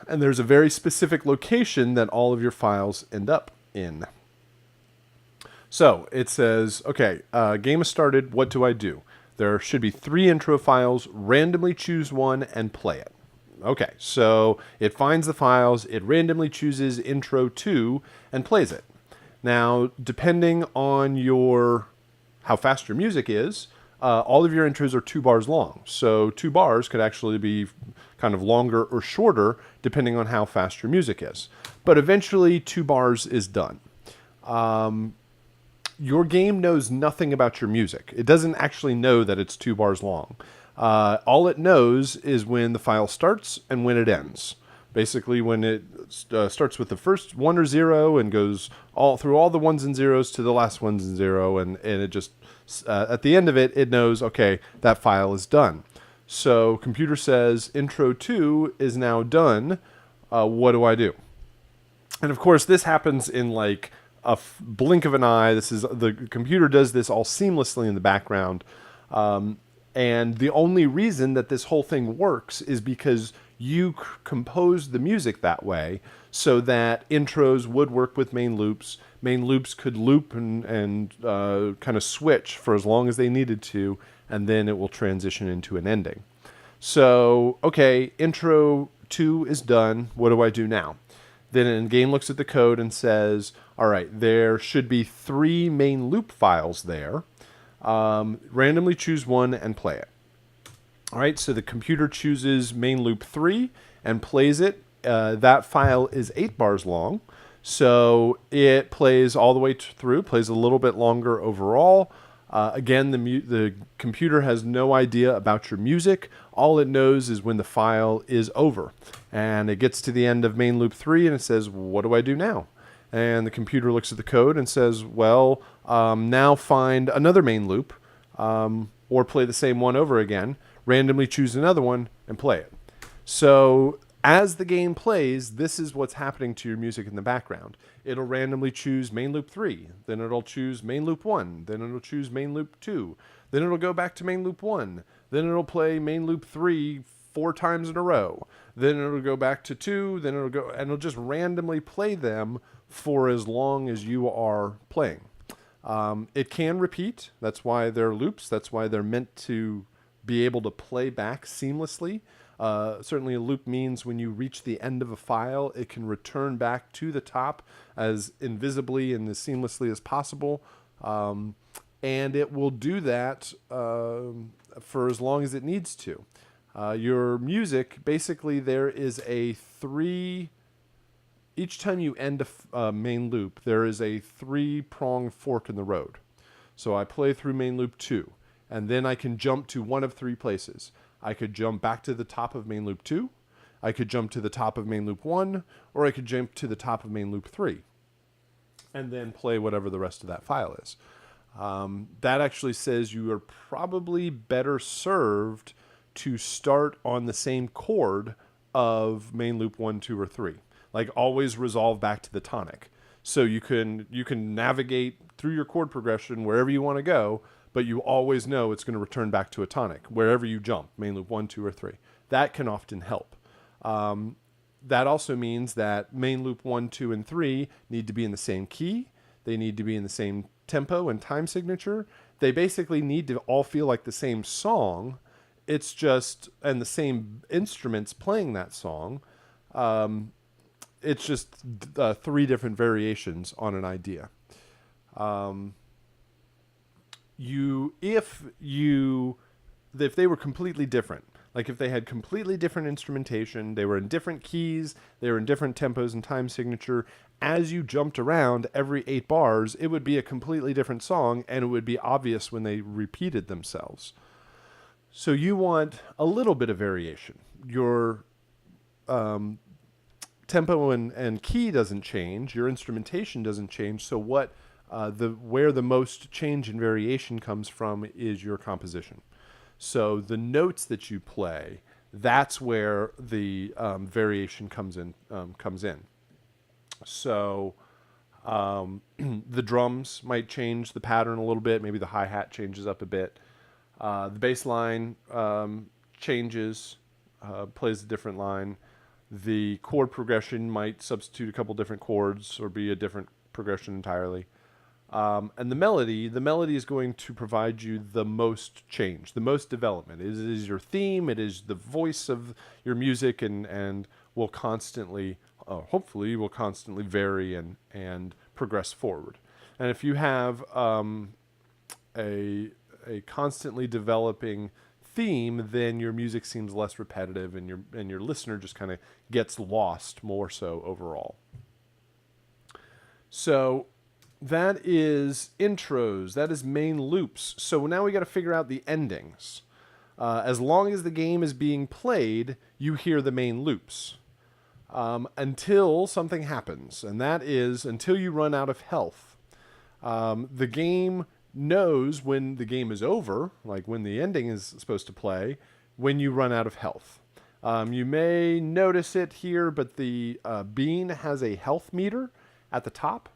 And there's a very specific location that all of your files end up in. So it says, okay, game has started. What do I do? There should be 3 intro files. Randomly choose one and play it. Okay, so it finds the files. It randomly chooses intro 2 and plays it. Now, depending on how fast your music is, all of your intros are 2 bars long. So 2 bars could actually be kind of longer or shorter depending on how fast your music is. But eventually 2 bars is done. Your game knows nothing about your music. It doesn't actually know that it's 2 bars long. All it knows is when the file starts and when it ends. Basically, when it starts with the first 1 or 0 and goes through all the 1s and 0s to the last 1s and 0, and it just at the end of it, it knows, okay, that file is done. So computer says intro 2 is now done. What do I do? And of course, this happens in like a blink of an eye. The computer does this all seamlessly in the background. And the only reason that this whole thing works is because you composed the music that way so that intros would work with main loops. Main loops could loop and kind of switch for as long as they needed to, and then it will transition into an ending. So, okay, intro 2 is done. What do I do now? Then the game looks at the code and says, all right, there should be 3 main loop files there. Randomly choose one and play it. All right, so the computer chooses main loop 3 and plays it. That file is 8 bars long, so it plays all the way through, plays a little bit longer overall. Again, the computer has no idea about your music. All it knows is when the file is over. And it gets to the end of main loop 3 and it says, what do I do now? And the computer looks at the code and says, well, now find another main loop, or play the same one over again, randomly choose another one and play it. So as the game plays, this is what's happening to your music in the background. It'll randomly choose main loop 3, then it'll choose main loop 1, then it'll choose main loop 2, then it'll go back to main loop 1, then it'll play main loop 3 4 times in a row, then it'll go back to 2, then it'll go, and it'll just randomly play them for as long as you are playing. It can repeat. That's why they're loops. That's why they're meant to be able to play back seamlessly. Certainly a loop means when you reach the end of a file, it can return back to the top as invisibly and as seamlessly as possible. And it will do that for as long as it needs to. Your music, basically there is a each time you end a main loop, there is a 3-pronged fork in the road. So I play through main loop 2, and then I can jump to one of 3 places. I could jump back to the top of main loop 2, I could jump to the top of main loop 1, or I could jump to the top of main loop 3, and then play whatever the rest of that file is. That actually says you are probably better served to start on the same chord of main loop 1, 2, or 3. Like always resolve back to the tonic. So you can navigate through your chord progression wherever you want to go, but you always know it's going to return back to a tonic wherever you jump, main loop 1, 2, or 3. That can often help. That also means that main loop 1, 2, and 3 need to be in the same key. They need to be in the same tempo and time signature. They basically need to all feel like the same song. It's just, and the same instruments playing that song. It's just 3 different variations on an idea. If they were completely different, like if they had completely different instrumentation, they were in different keys, they were in different tempos and time signature, as you jumped around every 8 bars, it would be a completely different song, and it would be obvious when they repeated themselves. So you want a little bit of variation. Your tempo and key doesn't change, your instrumentation doesn't change, so where the most change and variation comes from is your composition. So the notes that you play, that's where the variation comes in. So the drums might change the pattern a little bit. Maybe the hi-hat changes up a bit. The bass line changes, plays a different line. The chord progression might substitute a couple different chords or be a different progression entirely. And the melody is going to provide you the most change, the most development. It is your theme, it is the voice of your music, and will constantly, hopefully, will constantly vary and progress forward. And if you have a constantly developing theme, then your music seems less repetitive, and your listener just kind of gets lost more so overall. So that is intros. That is main loops. So now we got to figure out the endings. As long as the game is being played, you hear the main loops until something happens, and that is until you run out of health. The game knows when the game is over, like when the ending is supposed to play, when you run out of health. You may notice it here, but the bean has a health meter at the top.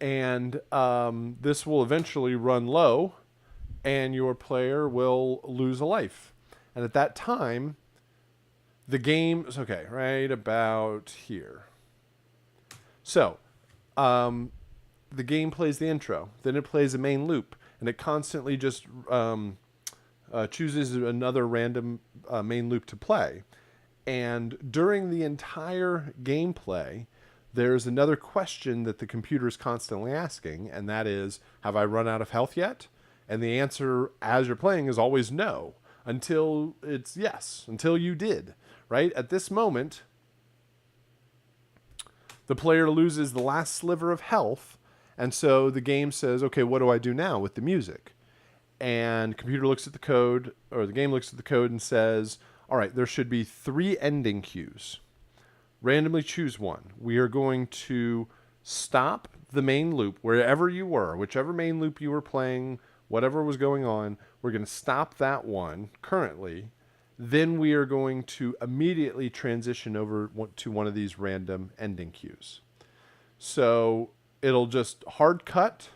And this will eventually run low, and your player will lose a life. And at that time, the game is okay, right about here. So, the game plays the intro, then it plays a main loop, and it constantly just chooses another random main loop to play. And during the entire gameplay, there's another question that the computer is constantly asking, and that is, have I run out of health yet? And the answer as you're playing is always no, until it's yes, until you did, right? At this moment, the player loses the last sliver of health, and so the game says, okay, what do I do now with the music? And the computer looks at the code, or the game looks at the code and says, all right, there should be 3 ending cues. randomly choose one. We are going to stop the main loop wherever you were, whichever main loop you were playing, whatever was going on. We're going to stop that one currently. Then we are going to immediately transition over to one of these random ending cues. So it'll just hard cut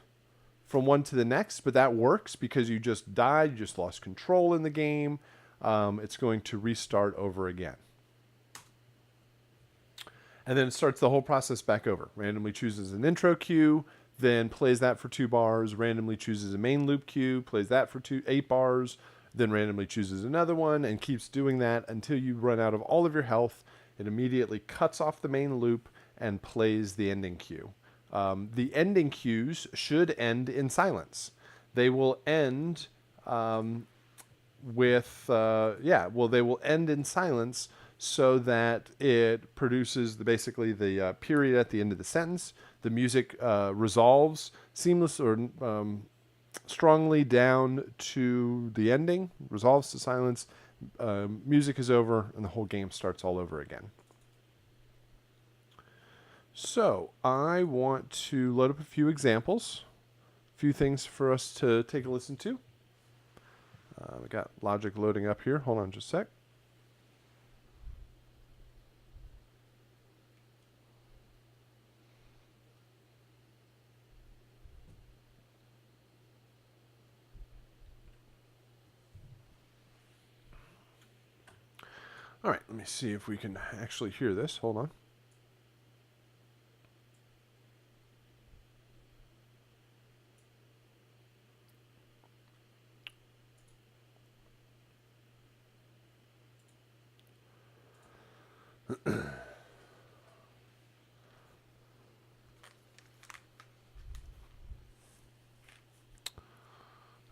from one to the next, but that works because you just died, you just lost control in the game. It's going to restart over again. And then it starts the whole process back over. Randomly chooses an intro cue, then plays that for 2 bars, randomly chooses a main loop cue, plays that for 8 bars, then randomly chooses another one, and keeps doing that until you run out of all of your health. It immediately cuts off the main loop and plays the ending cue. The ending cues should end in silence. They will end they will end in silence so that it produces basically the period at the end of the sentence. The music resolves seamless or strongly down to the ending, resolves to silence. Music is over, and the whole game starts all over again. So I want to load up a few examples, a few things for us to take a listen to. We got logic loading up here. Hold on just a sec. All right, let me see if we can actually hear this. Hold on.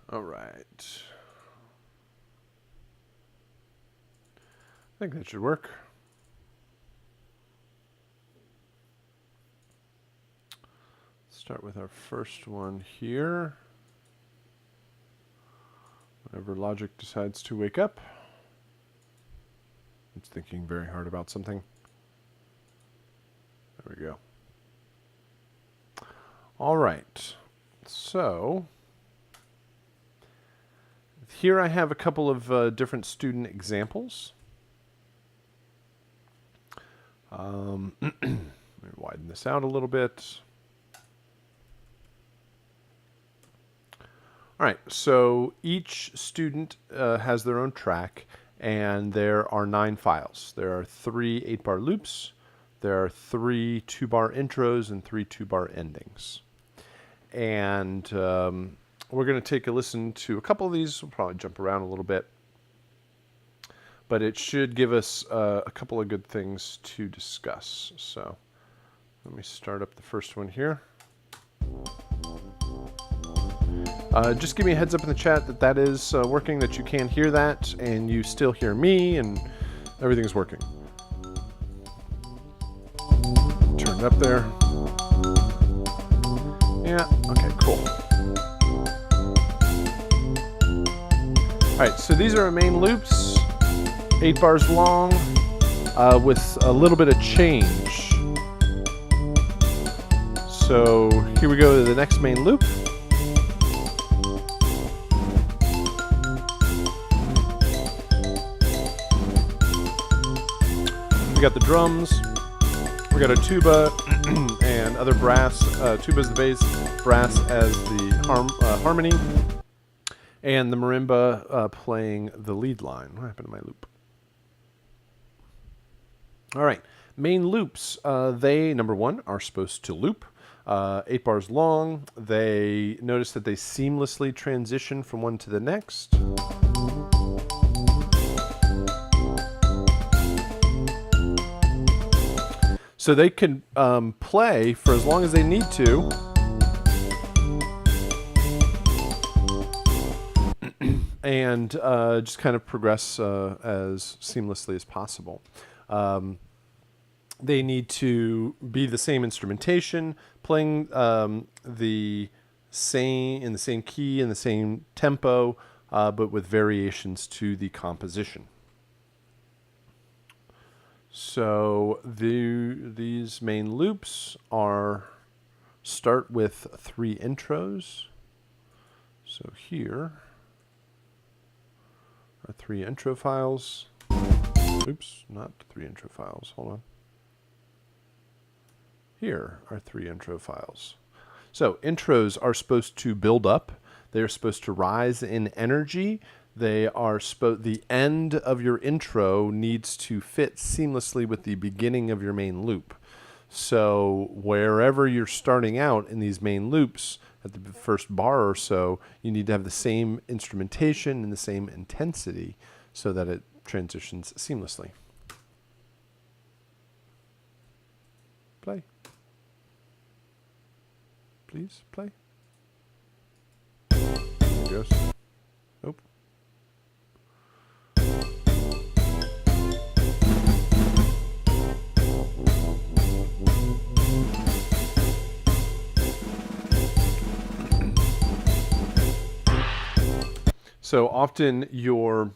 All right. I think that should work. Let's start with our first one here. Whenever logic decides to wake up. It's thinking very hard about something. There we go. All right. So here I have a couple of different student examples. Let me widen this out a little bit. All right, so each student has their own track, and there are 9 files. There are 3 8-bar loops, there are 3 2-bar intros, and 3 2-bar endings. And we're going to take a listen to a couple of these. We'll probably jump around a little bit. But it should give us a couple of good things to discuss. So let me start up the first one here. Just give me a heads up in the chat that that is working, that you can hear that, and you still hear me, and everything's working. Turn it up there. Yeah, okay, cool. All right, so these are our main loops. 8 bars long, with a little bit of change. So here we go to the next main loop. We got the drums, we got a tuba and other brass. Tuba's the bass, brass as the harmony, and the marimba playing the lead line. What happened to my loop? All right, main loops. They, number 1, are supposed to loop. 8 bars long. They notice that they seamlessly transition from one to the next. So they can play for as long as they need to. And just kind of progress as seamlessly as possible. They need to be the same instrumentation, playing the same in the same key and the same tempo, but with variations to the composition. So these main loops start with 3 intros. So here are 3 intro files. Oops, not 3 intro files. Hold on. Here are 3 intro files. So intros are supposed to build up. They're supposed to rise in energy. The end of your intro needs to fit seamlessly with the beginning of your main loop. So wherever you're starting out in these main loops, at the first bar or so, you need to have the same instrumentation and the same intensity so that it transitions seamlessly. Play. Please play. There it goes. Nope. So often you're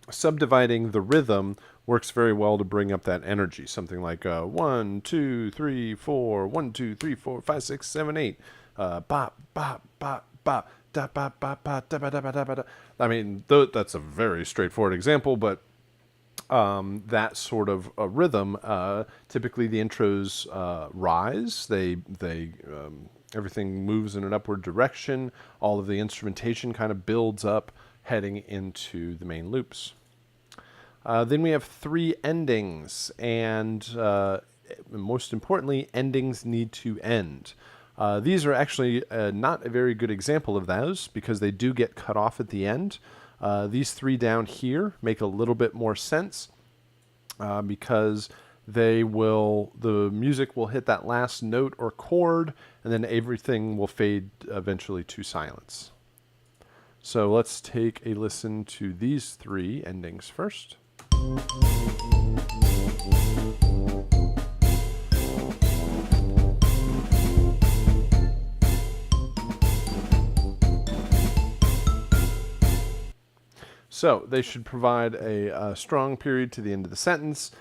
subdividing the rhythm works very well to bring up that energy. Something like 1, 2, 3, 4, 1, 2, 3, 4, 5, 6, 7, 8. Bop, bop, bop, bop, da, bop, bop, bop, da, ba, da, ba, da, ba, da. I mean, that's a very straightforward example, but that sort of a rhythm, typically the intros rise. Everything moves in an upward direction. All of the instrumentation kind of builds up heading into the main loops. Then we have 3 endings, and most importantly, endings need to end. These are actually not a very good example of those because they do get cut off at the end. These 3 down here make a little bit more sense because the music will hit that last note or chord, and then everything will fade eventually to silence. So let's take a listen to these 3 endings first. So they should provide a strong period to the end of the sentence,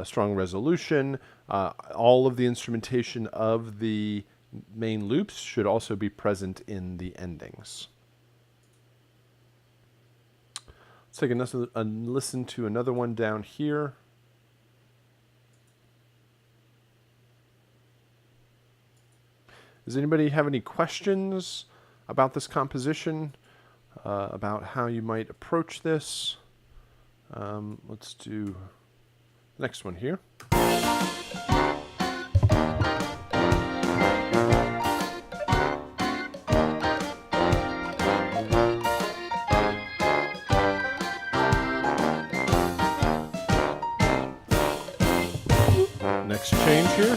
strong resolution. All of the instrumentation of the main loops should also be present in the endings. Let's take a listen to another one down here. Does anybody have any questions about this composition? About how you might approach this? Let's do the next one here. Next change here.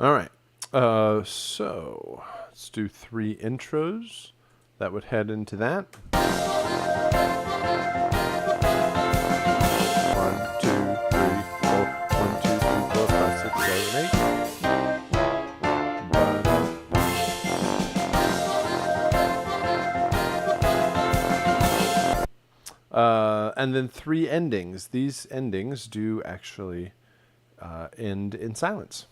All right, so let's do 3 intros that would head into that. 1, 2, 3, 4, 1, 2, 3, 4, 5, 6, 7, 8. And then 3 endings. These endings do actually end in silence.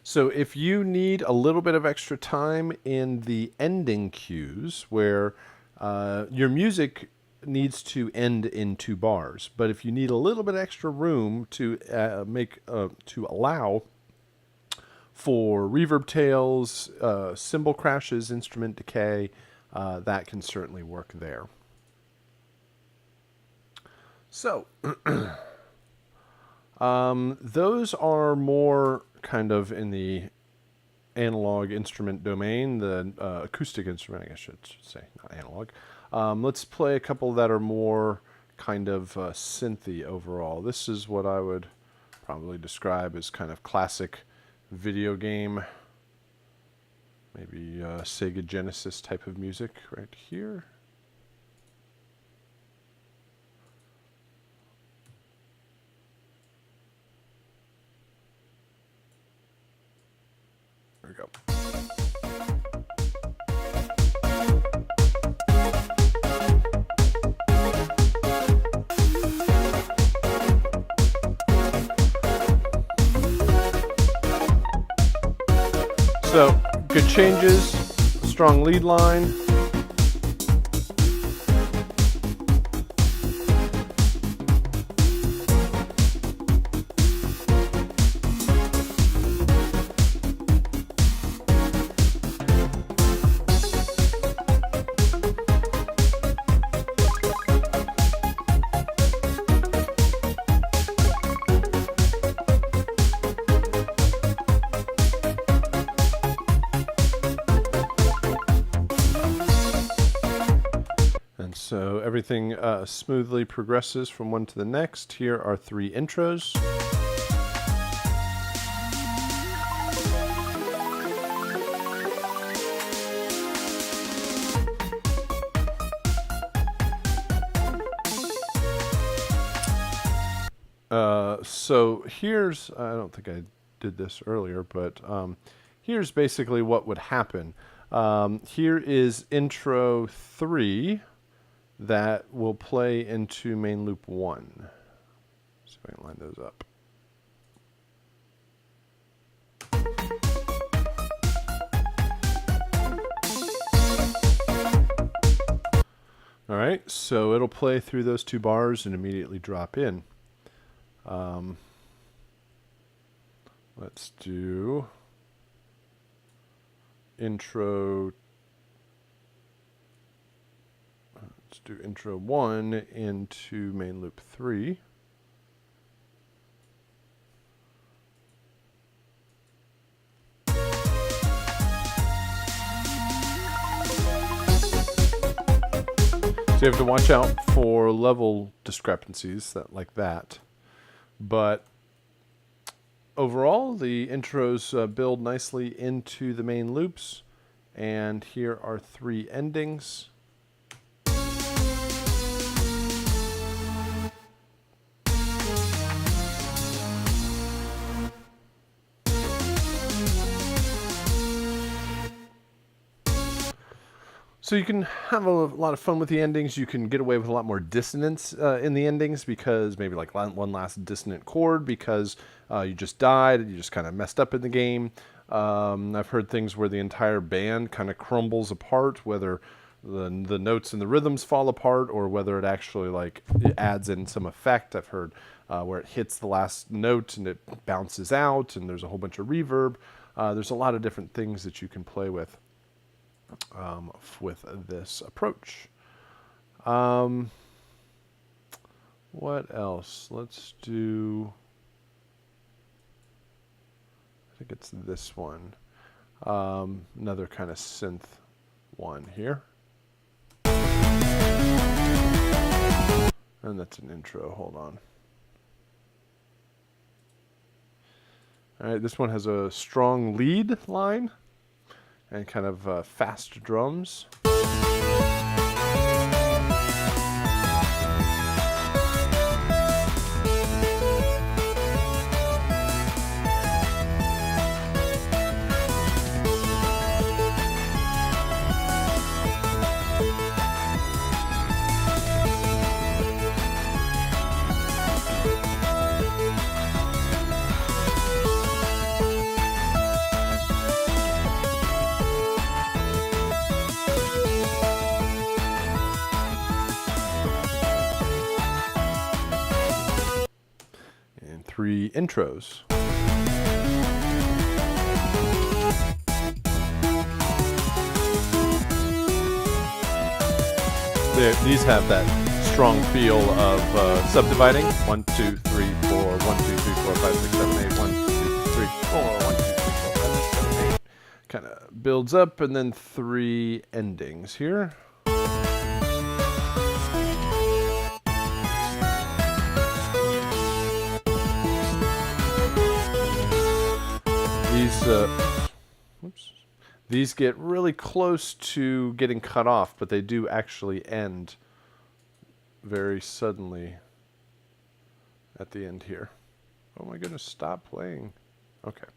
So if you need a little bit of extra time in the ending cues where your music needs to end in 2 bars, but if you need a little bit extra room to allow for reverb tails, cymbal crashes, instrument decay, that can certainly work there. So Those are more kind of in the analog instrument domain, the acoustic instrument, I guess I should say, not analog. Let's play a couple that are more kind of synthy overall. This is what I would probably describe as kind of classic video game, maybe Sega Genesis type of music right here. There we go. So, good changes, strong lead line. So everything smoothly progresses from one to the next. Here are 3 intros. So here's, I don't think I did this earlier, but here's basically what would happen. Here is intro 3. That will play into main loop 1. See if I can line those up. All right, so it'll play through those 2 bars and immediately drop in. Let's do intro. Let's do intro 1 into main loop 3. So you have to watch out for level discrepancies like that. But overall, the intros build nicely into the main loops. And here are 3 endings. So you can have a lot of fun with the endings. You can get away with a lot more dissonance in the endings, because maybe like one last dissonant chord because you just died, you just kind of messed up in the game. I've heard things where the entire band kind of crumbles apart, whether the notes and the rhythms fall apart or whether it actually it adds in some effect. I've heard where it hits the last note and it bounces out and there's a whole bunch of reverb. There's a lot of different things that you can play with this approach. What else? Let's do, I think it's this one. Another kind of synth one here. And that's an intro, hold on. All right, this one has a strong lead line and kind of fast drums. And 3 intros. These have that strong feel of subdividing. 1, 2, 3, 4, 1, 2, 3, 4, 5, 6, 7, 8, 1, 2, 3, 4, 1, 2, 3, 4, 5, 6, 7, 8. Kind of builds up, and then 3 endings here. These get really close to getting cut off, but they do actually end very suddenly at the end here. Oh my goodness, stop playing. Okay.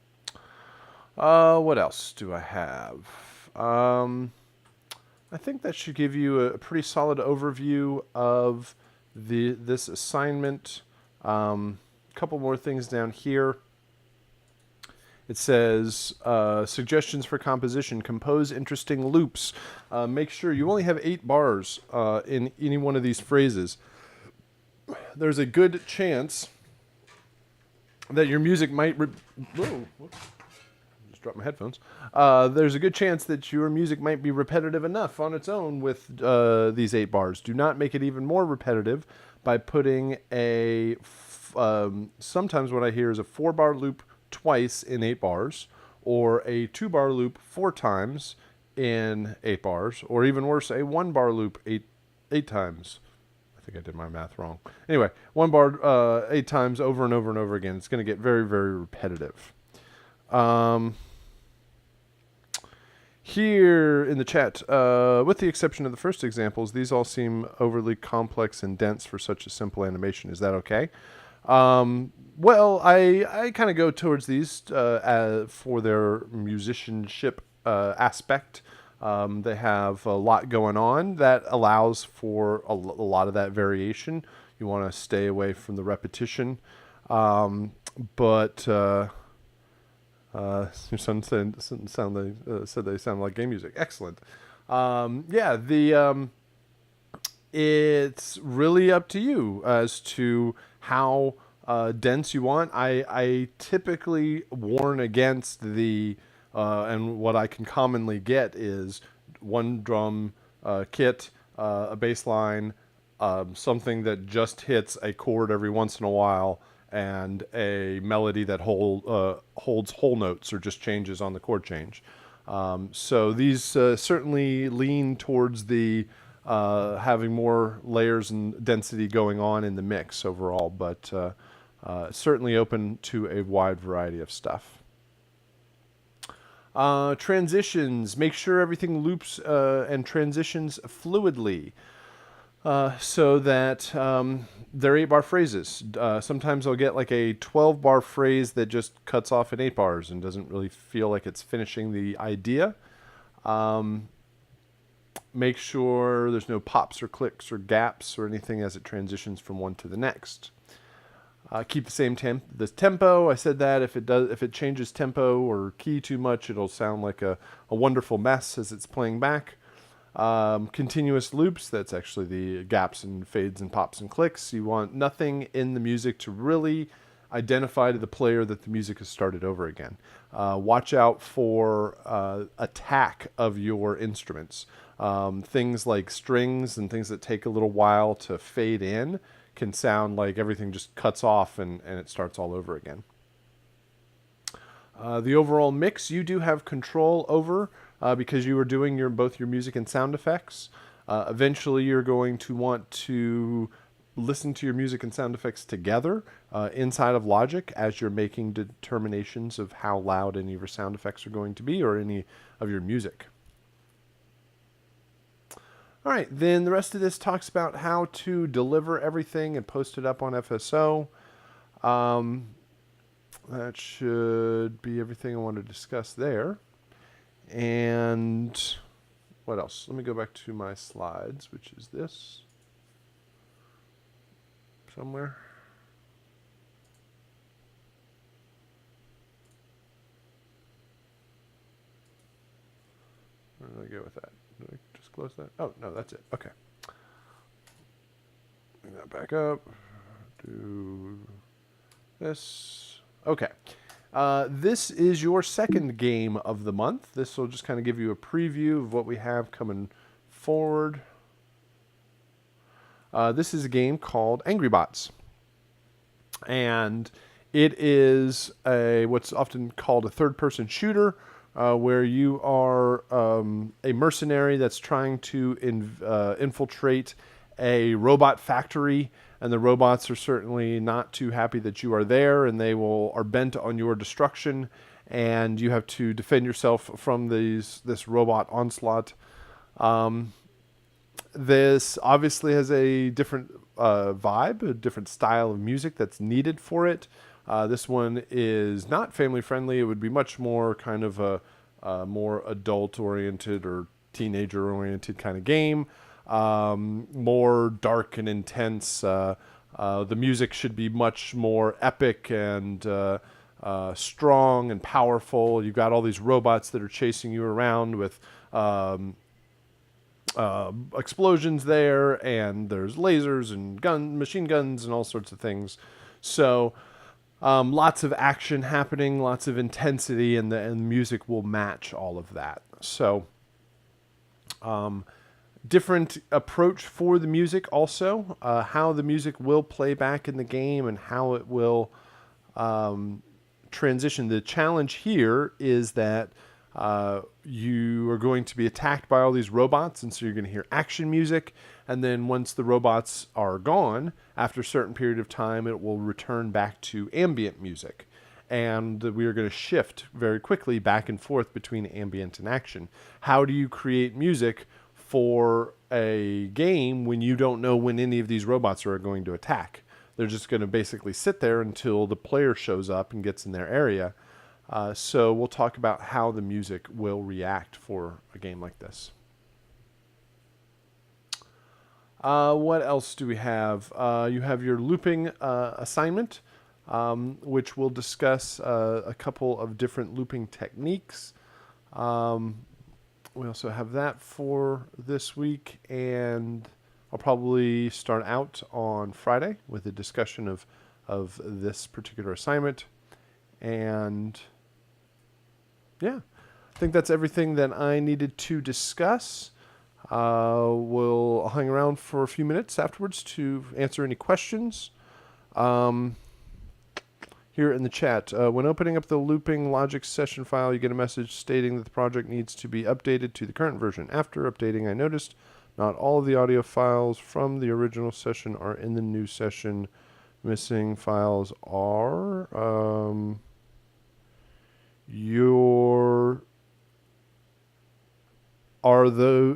What else do I have? I think that should give you a pretty solid overview of this assignment. Couple more things down here. It says, suggestions for composition. Compose interesting loops. Make sure you only have 8 bars in any one of these phrases. There's a good chance that your music might... Whoa, just dropped my headphones. There's a good chance that your music might be repetitive enough on its own with these 8 bars. Do not make it even more repetitive by putting a... sometimes what I hear is a 4-bar loop twice in 8 bars, or a 2-bar loop 4 times in 8 bars, or even worse, a 1-bar loop 8 times. I think I did my math wrong. Anyway, 1 bar 8 times over and over and over again. It's going to get very, very repetitive. Here in the chat, with the exception of the first examples, these all seem overly complex and dense for such a simple animation. Is that okay? Well, I kind of go towards these for their musicianship aspect. They have a lot going on that allows for a lot of that variation. You want to stay away from the repetition. But your son said they sound like game music. Excellent. It's really up to you as to how dense you want. I typically warn against the, and what I can commonly get is 1 drum kit, a bass line, something that just hits a chord every once in a while, and a melody that holds whole notes or just changes on the chord change. So these certainly lean towards the having more layers and density going on in the mix overall, but certainly open to a wide variety of stuff. Transitions. Make sure everything loops and transitions fluidly so that they're 8-bar phrases. Sometimes I'll get like a 12-bar phrase that just cuts off in 8 bars and doesn't really feel like it's finishing the idea. Make sure there's no pops or clicks or gaps or anything as it transitions from one to the next. Keep the same tempo. I said that if it changes tempo or key too much, it'll sound like a wonderful mess as it's playing back. Continuous loops, that's actually the gaps and fades and pops and clicks. You want nothing in the music to really identify to the player that the music has started over again. Watch out for attack of your instruments. Things like strings and things that take a little while to fade in can sound like everything just cuts off and it starts all over again. The overall mix you do have control over because you are doing both your music and sound effects. Eventually you're going to want to listen to your music and sound effects together inside of Logic as you're making determinations of how loud any of your sound effects are going to be or any of your music. All right, then the rest of this talks about how to deliver everything and post it up on FSO. That should be everything I want to discuss there. And what else? Let me go back to my slides, which is this somewhere. Where did I go with that? Did I just close that? Oh, no, that's it. Okay. Bring that back up. Do this. Okay. This is your second game of the month. This will just kind of give you a preview of what we have coming forward. This is a game called Angry Bots. And It is what's often called a third-person shooter, where you are a mercenary that's trying to infiltrate a robot factory, and the robots are certainly not too happy that you are there, and they are bent on your destruction, and you have to defend yourself from this robot onslaught. This obviously has a different vibe, a different style of music that's needed for it. This one is not family friendly. It would be much more kind of a more adult oriented or teenager oriented kind of game. More dark and intense. The music should be much more epic and strong and powerful. You've got all these robots that are chasing you around with explosions there, and there's lasers and machine guns and all sorts of things. So lots of action happening, lots of intensity, and the music will match all of that. So different approach for the music also, how the music will play back in the game and how it will transition. The challenge here is that you are going to be attacked by all these robots, and so you're going to hear action music, and then once the robots are gone, after a certain period of time, it will return back to ambient music. And we are going to shift very quickly back and forth between ambient and action. How do you create music for a game when you don't know when any of these robots are going to attack? They're just going to basically sit there until the player shows up and gets in their area. So we'll talk about how the music will react for a game like this. What else do we have? You have your looping assignment, which will discuss a couple of different looping techniques. We also have that for this week, and I'll probably start out on Friday with a discussion of this particular assignment. And yeah, I think that's everything that I needed to discuss. We'll hang around for a few minutes afterwards to answer any questions. Here in the chat, when opening up the looping logic session file, you get a message stating that the project needs to be updated to the current version. After updating, I noticed not all of the audio files from the original session are in the new session. Missing files are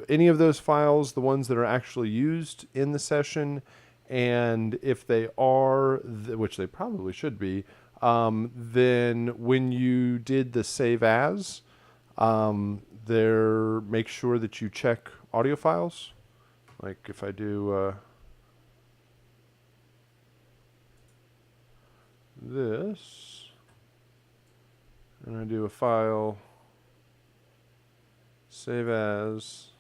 any of those files the ones that are actually used in the session? And if they are, which they probably should be, then when you did the save as, make sure that you check audio files. Like if I do this, and I do a file, save as,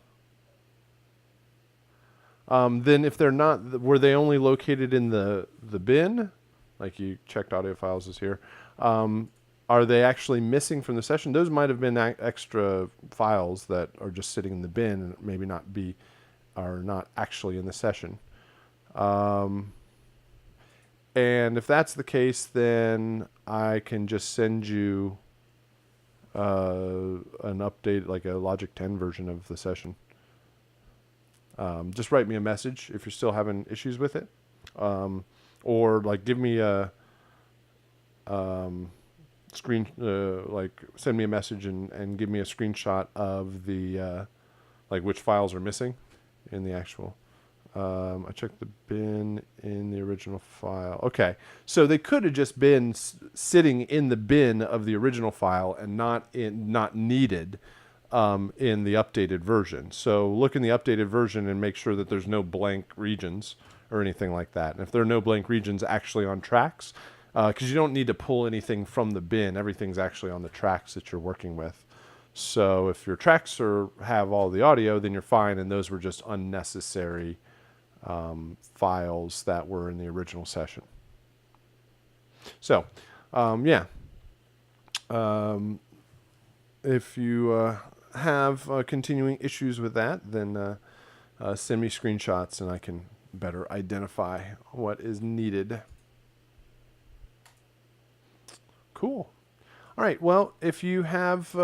then if they're not, were they only located in the bin? Like you checked audio files is here. Are they actually missing from the session? Those might have been extra files that are just sitting in the bin and maybe are not actually in the session. And if that's the case, then I can just send you an update, like a Logic 10 version of the session. Just write me a message if you're still having issues with it. Or like give me a send me a message and give me a screenshot of the like which files are missing in the actual. I checked the bin in the original file. Okay, so they could have just been sitting in the bin of the original file and not needed in the updated version. So look in the updated version and make sure that there's no blank regions or anything like that. And if there are no blank regions actually on tracks, because you don't need to pull anything from the bin, everything's actually on the tracks that you're working with. So if your tracks have all the audio, then you're fine, and those were just unnecessary files that were in the original session. So, if you have continuing issues with that, then send me screenshots and I can better identify what is needed. Cool. All right. Well, if we have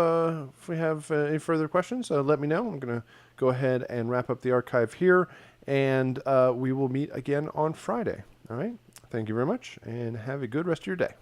any further questions, let me know. I'm going to go ahead and wrap up the archive here, and we will meet again on Friday. All right. Thank you very much, and have a good rest of your day.